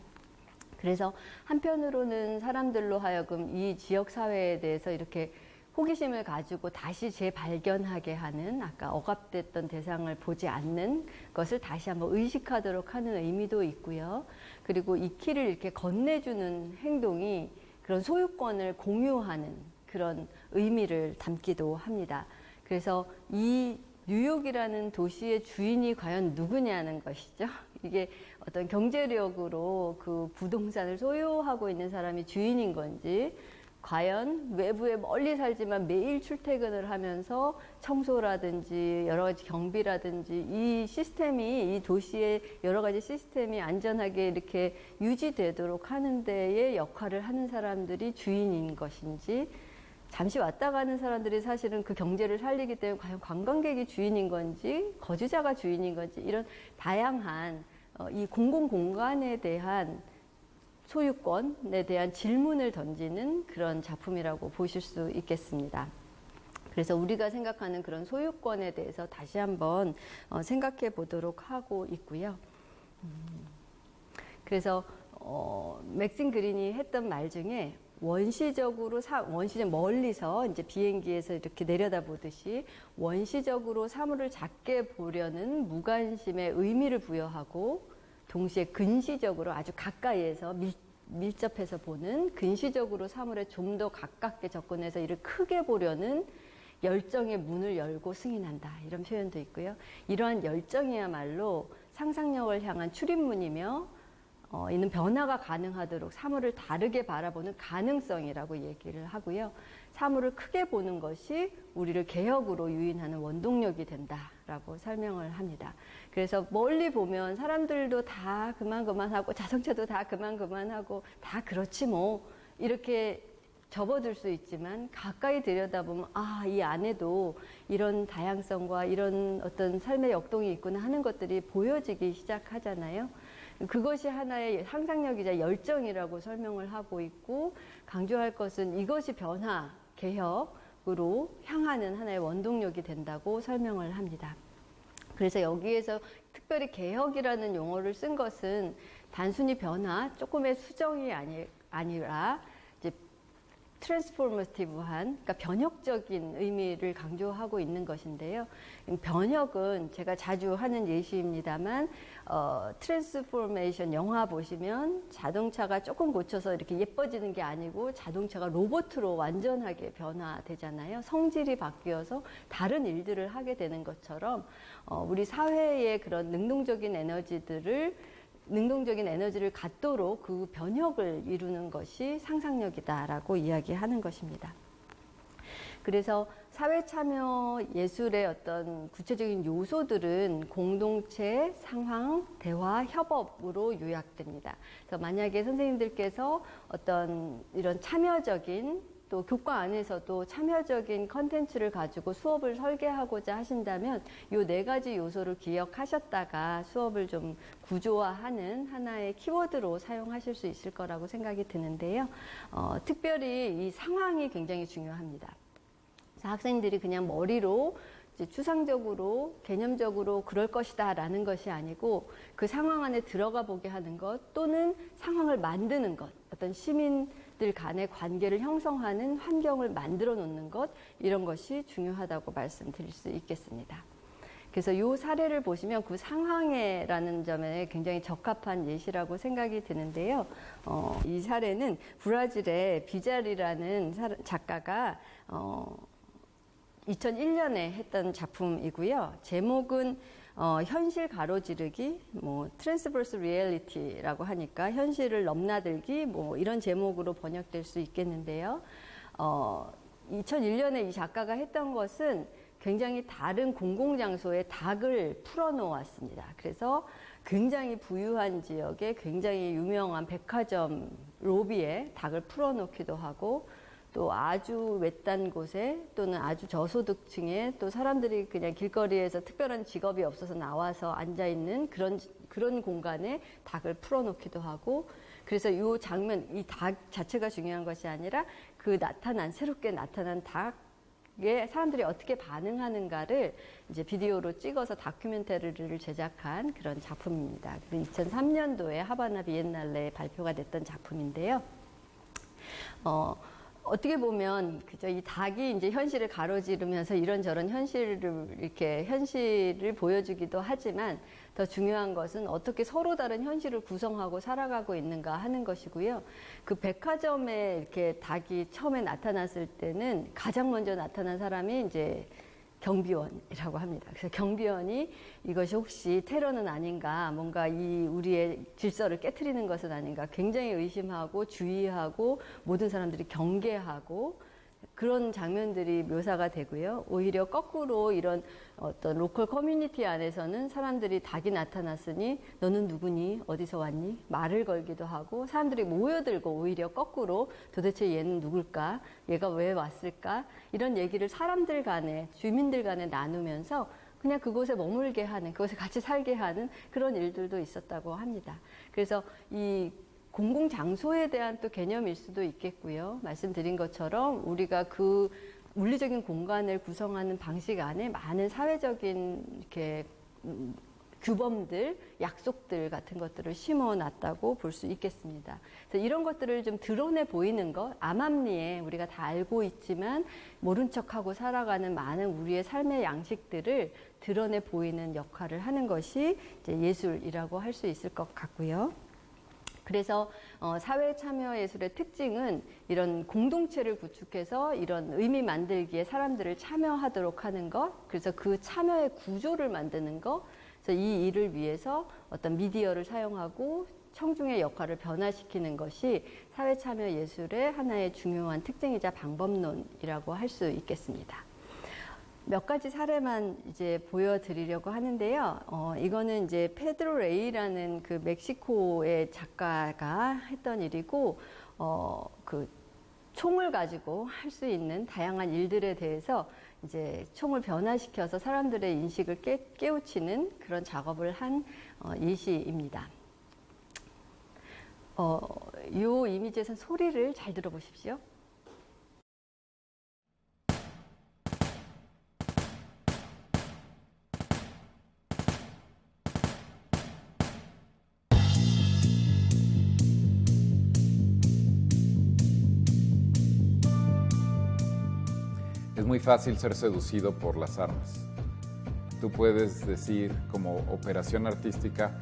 그래서 한편으로는 사람들로 하여금 이 지역사회에 대해서 이렇게 호기심을 가지고 다시 재발견하게 하는 아까 억압됐던 대상을 보지 않는 것을 다시 한번 의식하도록 하는 의미도 있고요. 그리고 이 키를 이렇게 건네주는 행동이 그런 소유권을 공유하는 그런 의미를 담기도 합니다. 그래서 이 뉴욕이라는 도시의 주인이 과연 누구냐는 것이죠. 이게 어떤 경제력으로 그 부동산을 소유하고 있는 사람이 주인인 건지 과연 외부에 멀리 살지만 매일 출퇴근을 하면서 청소라든지 여러 가지 경비라든지 이 시스템이 이 도시의 여러 가지 시스템이 안전하게 이렇게 유지되도록 하는 데에 역할을 하는 사람들이 주인인 것인지 잠시 왔다 가는 사람들이 사실은 그 경제를 살리기 때문에 과연 관광객이 주인인 건지 거주자가 주인인 건지 이런 다양한 이 공공공간에 대한 소유권에 대한 질문을 던지는 그런 작품이라고 보실 수 있겠습니다. 그래서 우리가 생각하는 그런 소유권에 대해서 다시 한번 생각해 보도록 하고 있고요. 그래서 맥신 그린이 했던 말 중에 원시적으로 멀리서 이제 비행기에서 이렇게 내려다보듯이 원시적으로 사물을 작게 보려는 무관심의 의미를 부여하고 동시에 근시적으로 아주 가까이에서 밀접해서 보는 근시적으로 사물에 좀 더 가깝게 접근해서 이를 크게 보려는 열정의 문을 열고 승인한다. 이런 표현도 있고요. 이러한 열정이야말로 상상력을 향한 출입문이며 이는 변화가 가능하도록 사물을 다르게 바라보는 가능성이라고 얘기를 하고요. 사물을 크게 보는 것이 우리를 개혁으로 유인하는 원동력이 된다라고 설명을 합니다. 그래서 멀리 보면 사람들도 다 그만하고 자동차도 다 그만하고 다 그렇지 뭐 이렇게 접어들 수 있지만 가까이 들여다보면 이 안에도 이런 다양성과 이런 어떤 삶의 역동이 있구나 하는 것들이 보여지기 시작하잖아요. 그것이 하나의 상상력이자 열정이라고 설명을 하고 있고 강조할 것은 이것이 변화, 개혁으로 향하는 하나의 원동력이 된다고 설명을 합니다. 그래서 여기에서 특별히 개혁이라는 용어를 쓴 것은 단순히 변화, 조금의 수정이 아니라 이제 트랜스포머티브한, 그러니까 변혁적인 의미를 강조하고 있는 것인데요. 변혁은 제가 자주 하는 예시입니다만 트랜스포메이션 영화 보시면 자동차가 조금 고쳐서 이렇게 예뻐지는 게 아니고 자동차가 로봇으로 완전하게 변화되잖아요. 성질이 바뀌어서 다른 일들을 하게 되는 것처럼 우리 사회의 그런 능동적인 에너지를 갖도록 그 변혁을 이루는 것이 상상력이다라고 이야기하는 것입니다. 그래서 사회 참여 예술의 어떤 구체적인 요소들은 공동체, 상황, 대화, 협업으로 요약됩니다. 그래서 만약에 선생님들께서 어떤 이런 참여적인 또 교과 안에서도 참여적인 컨텐츠를 가지고 수업을 설계하고자 하신다면 이 4가지 요소를 기억하셨다가 수업을 좀 구조화하는 하나의 키워드로 사용하실 수 있을 거라고 생각이 드는데요. 특별히 이 상황이 굉장히 중요합니다. 학생들이 그냥 머리로 이제 추상적으로 개념적으로 그럴 것이다 라는 것이 아니고 그 상황 안에 들어가 보게 하는 것 또는 상황을 만드는 것, 어떤 시민들 간의 관계를 형성하는 환경을 만들어 놓는 것, 이런 것이 중요하다고 말씀드릴 수 있겠습니다. 그래서 이 사례를 보시면 그 상황에라는 점에 굉장히 적합한 예시라고 생각이 드는데요. 이 사례는 브라질의 비자리라는 작가가 2001년에 했던 작품이고요. 제목은 현실 가로지르기, 트랜스버스 리얼리티라고 하니까 현실을 넘나들기, 이런 제목으로 번역될 수 있겠는데요. 2001년에 이 작가가 했던 것은 굉장히 다른 공공장소에 닭을 풀어놓았습니다. 그래서 굉장히 부유한 지역에 굉장히 유명한 백화점 로비에 닭을 풀어놓기도 하고 또 아주 외딴 곳에 또는 아주 저소득층에 또 사람들이 그냥 길거리에서 특별한 직업이 없어서 나와서 앉아있는 그런 공간에 닭을 풀어놓기도 하고 그래서 이 장면, 이 닭 자체가 중요한 것이 아니라 그 새롭게 나타난 닭에 사람들이 어떻게 반응하는가를 이제 비디오로 찍어서 다큐멘터리를 제작한 그런 작품입니다. 2003년도에 하바나 비엔날레에 발표가 됐던 작품인데요. 어떻게 보면 그저 이 닭이 이제 현실을 가로지르면서 이런저런 현실을 보여주기도 하지만 더 중요한 것은 어떻게 서로 다른 현실을 구성하고 살아가고 있는가 하는 것이고요. 그 백화점에 이렇게 닭이 처음에 나타났을 때는 가장 먼저 나타난 사람이 이제 경비원이라고 합니다. 그래서 경비원이 이것이 혹시 테러는 아닌가, 뭔가 우리의 질서를 깨트리는 것은 아닌가 굉장히 의심하고 주의하고 모든 사람들이 경계하고 그런 장면들이 묘사가 되고요. 오히려 거꾸로 이런 어떤 로컬 커뮤니티 안에서는 사람들이 닭이 나타났으니 너는 누구니? 어디서 왔니? 말을 걸기도 하고 사람들이 모여들고 오히려 거꾸로 도대체 얘는 누굴까? 얘가 왜 왔을까? 이런 얘기를 사람들 간에, 주민들 간에 나누면서 그냥 그곳에 머물게 하는, 그곳에 같이 살게 하는 그런 일들도 있었다고 합니다. 그래서 이 공공장소에 대한 또 개념일 수도 있겠고요. 말씀드린 것처럼 우리가 그 물리적인 공간을 구성하는 방식 안에 많은 사회적인 이렇게 규범들, 약속들 같은 것들을 심어놨다고 볼 수 있겠습니다. 그래서 이런 것들을 좀 드러내 보이는 것, 암암리에 우리가 다 알고 있지만 모른 척하고 살아가는 많은 우리의 삶의 양식들을 드러내 보이는 역할을 하는 것이 이제 예술이라고 할 수 있을 것 같고요. 그래서 사회 참여 예술의 특징은 이런 공동체를 구축해서 이런 의미 만들기에 사람들을 참여하도록 하는 것, 그래서 그 참여의 구조를 만드는 것, 그래서 이 일을 위해서 어떤 미디어를 사용하고 청중의 역할을 변화시키는 것이 사회 참여 예술의 하나의 중요한 특징이자 방법론이라고 할 수 있겠습니다. 몇 가지 사례만 이제 보여드리려고 하는데요. 이거는 이제 페드로 레이라는 그 멕시코의 작가가 했던 일이고, 그 총을 가지고 할 수 있는 다양한 일들에 대해서 이제 총을 변화시켜서 사람들의 인식을 깨우치는 그런 작업을 한 예시입니다. 이 이미지에서 소리를 잘 들어보십시오. Es muy fácil ser seducido por las armas. Tú puedes decir como operación artística,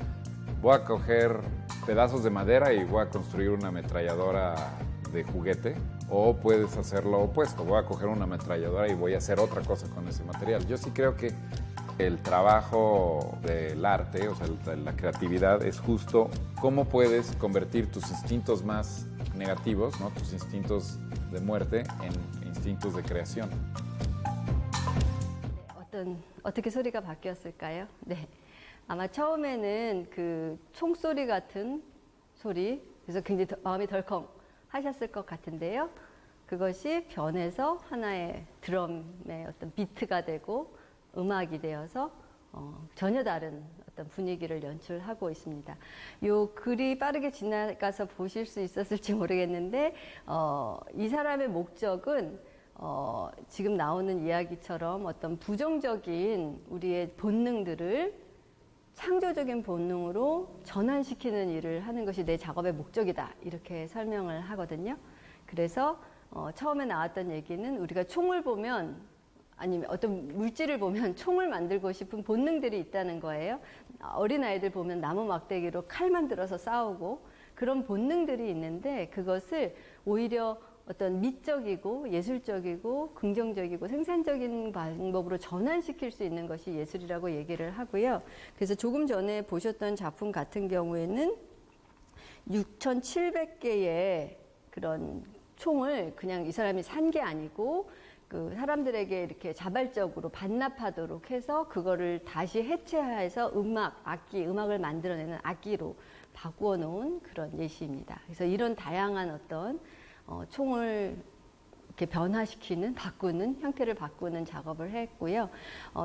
voy a coger pedazos de madera y voy a construir una ametralladora de juguete, o puedes hacer lo opuesto, voy a coger una ametralladora y voy a hacer otra cosa con ese material. Yo sí creo que el trabajo del arte, o sea, la creatividad, es justo cómo puedes convertir tus instintos más negativos, ¿no? Tus instintos de muerte, en instintos instintos de creación. 어떻게 소리가 바뀌었을까요? 네. 아마 처음에는 그 총소리 같은 소리, 그래서 굉장히 마음이 덜컹 하셨을 것 같은데요. 그것이 변해서 하나의 드럼의 어떤 비트가 되고 음악이 되어서 전혀 다른 어떤 분위기를 연출하고 있습니다. 요 글이 빠르게 지나가서 보실 수 있었을지 모르겠는데 이 사람의 목적은 지금 나오는 이야기처럼 어떤 부정적인 우리의 본능들을 창조적인 본능으로 전환시키는 일을 하는 것이 내 작업의 목적이다. 이렇게 설명을 하거든요. 그래서 처음에 나왔던 얘기는 우리가 총을 보면 아니면 어떤 물질을 보면 총을 만들고 싶은 본능들이 있다는 거예요. 어린아이들 보면 나무 막대기로 칼만 들어서 싸우고 그런 본능들이 있는데 그것을 오히려 어떤 미적이고 예술적이고 긍정적이고 생산적인 방법으로 전환시킬 수 있는 것이 예술이라고 얘기를 하고요. 그래서 조금 전에 보셨던 작품 같은 경우에는 6,700개의 그런 총을 그냥 이 사람이 산 게 아니고 그 사람들에게 이렇게 자발적으로 반납하도록 해서 그거를 다시 해체해서 음악을 만들어내는 악기로 바꾸어 놓은 그런 예시입니다. 그래서 이런 다양한 어떤 총을 이렇게 변화시키는, 형태를 바꾸는 작업을 했고요.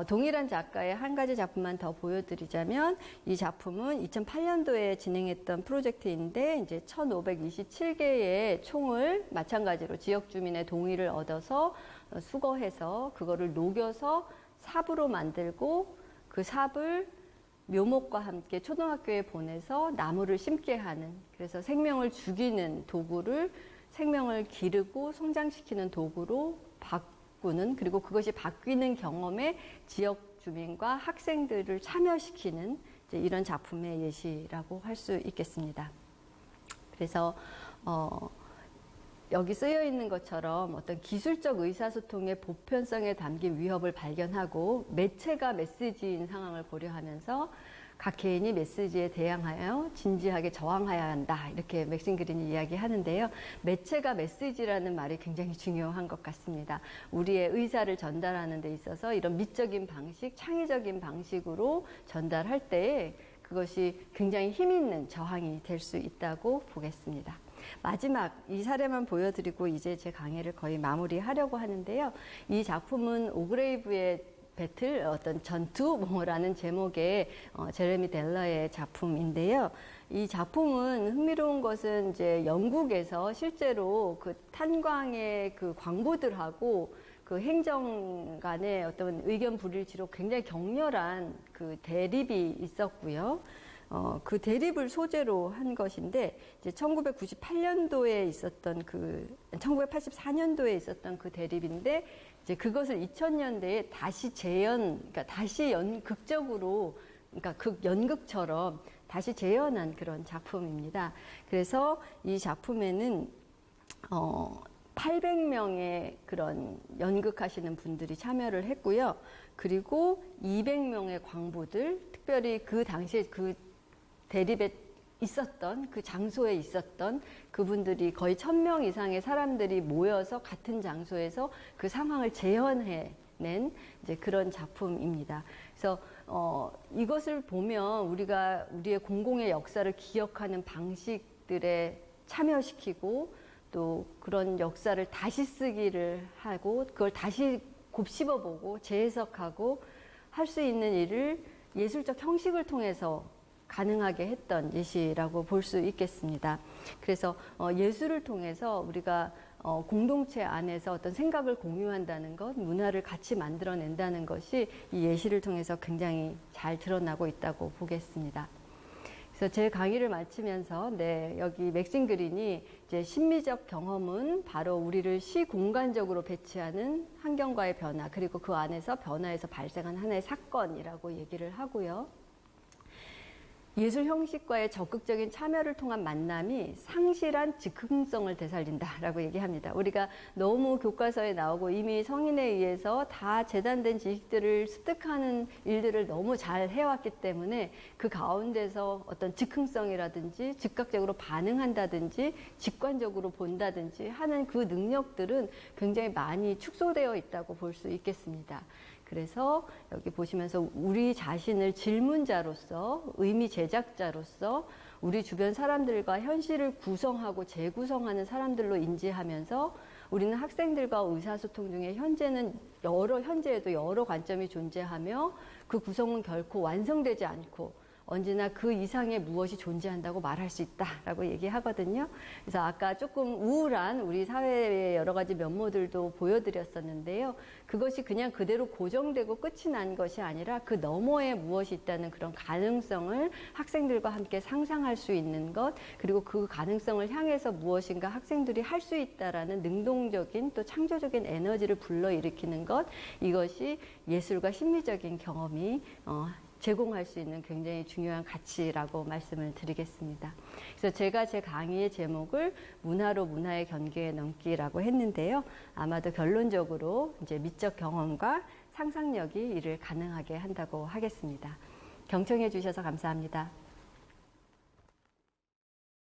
동일한 작가의 한 가지 작품만 더 보여드리자면 이 작품은 2008년도에 진행했던 프로젝트인데 이제 1,527개의 총을 마찬가지로 지역 주민의 동의를 얻어서 수거해서 그거를 녹여서 삽으로 만들고 그 삽을 묘목과 함께 초등학교에 보내서 나무를 심게 하는, 그래서 생명을 죽이는 도구를 생명을 기르고 성장시키는 도구로 바꾸는, 그리고 그것이 바뀌는 경험에 지역 주민과 학생들을 참여시키는 이제 이런 작품의 예시라고 할 수 있겠습니다. 그래서 여기 쓰여 있는 것처럼 어떤 기술적 의사소통의 보편성에 담긴 위협을 발견하고 매체가 메시지인 상황을 고려하면서 각 개인이 메시지에 대항하여 진지하게 저항해야 한다. 이렇게 맥신 그린이 이야기하는데요. 매체가 메시지라는 말이 굉장히 중요한 것 같습니다. 우리의 의사를 전달하는 데 있어서 이런 미적인 방식, 창의적인 방식으로 전달할 때에 그것이 굉장히 힘 있는 저항이 될 수 있다고 보겠습니다. 마지막 이 사례만 보여드리고 이제 제 강의를 거의 마무리하려고 하는데요. 이 작품은 오그레이브의 배틀, 어떤 전투라는 제목의 제레미 델러의 작품인데요. 이 작품은 흥미로운 것은 이제 영국에서 실제로 그 탄광의 그 광부들하고 그 행정 간의 어떤 의견 불일치로 굉장히 격렬한 그 대립이 있었고요. 그 대립을 소재로 한 것인데, 이제 1998년도에 있었던 1984년도에 있었던 그 대립인데, 이제 그것을 2000년대에 다시 그러니까 다시 극적으로, 그러니까 연극처럼 다시 재현한 그런 작품입니다. 그래서 이 작품에는 800명의 그런 연극하시는 분들이 참여를 했고요. 그리고 200명의 광부들, 특별히 그 당시에 그 대립에 있었던, 그 장소에 있었던 그분들이 거의 1000명 이상의 사람들이 모여서 같은 장소에서 그 상황을 재현해낸 이제 그런 작품입니다. 그래서 이것을 보면 우리가 우리의 공공의 역사를 기억하는 방식들에 참여시키고 또 그런 역사를 다시 쓰기를 하고 그걸 다시 곱씹어보고 재해석하고 할 수 있는 일을 예술적 형식을 통해서 가능하게 했던 예시라고 볼 수 있겠습니다. 그래서 예술을 통해서 우리가 공동체 안에서 어떤 생각을 공유한다는 것, 문화를 같이 만들어낸다는 것이 이 예시를 통해서 굉장히 잘 드러나고 있다고 보겠습니다. 그래서 제 강의를 마치면서 여기 맥신 그린이 이제 심미적 경험은 바로 우리를 시공간적으로 배치하는 환경과의 변화, 그리고 그 안에서 변화에서 발생한 하나의 사건이라고 얘기를 하고요. 예술 형식과의 적극적인 참여를 통한 만남이 상실한 즉흥성을 되살린다라고 얘기합니다. 우리가 너무 교과서에 나오고 이미 성인에 의해서 다 재단된 지식들을 습득하는 일들을 너무 잘 해왔기 때문에 그 가운데서 어떤 즉흥성이라든지 즉각적으로 반응한다든지 직관적으로 본다든지 하는 그 능력들은 굉장히 많이 축소되어 있다고 볼 수 있겠습니다. 그래서 여기 보시면서 우리 자신을 질문자로서, 의미 제작자로서 우리 주변 사람들과 현실을 구성하고 재구성하는 사람들로 인지하면서 우리는 학생들과 의사소통 중에 현재에도 여러 관점이 존재하며 그 구성은 결코 완성되지 않고 언제나 그 이상의 무엇이 존재한다고 말할 수 있다라고 얘기하거든요. 그래서 아까 조금 우울한 우리 사회의 여러 가지 면모들도 보여드렸었는데요. 그것이 그냥 그대로 고정되고 끝이 난 것이 아니라 그 너머에 무엇이 있다는 그런 가능성을 학생들과 함께 상상할 수 있는 것, 그리고 그 가능성을 향해서 무엇인가 학생들이 할 수 있다라는 능동적인 또 창조적인 에너지를 불러일으키는 것, 이것이 예술과 심리적인 경험이 제공할 수 있는 굉장히 중요한 가치라고 말씀을 드리겠습니다. 그래서 제가 제 강의의 제목을 문화로 문화의 경계에 넘기라고 했는데요. 아마도 결론적으로 이제 미적 경험과 상상력이 이를 가능하게 한다고 하겠습니다. 경청해 주셔서 감사합니다.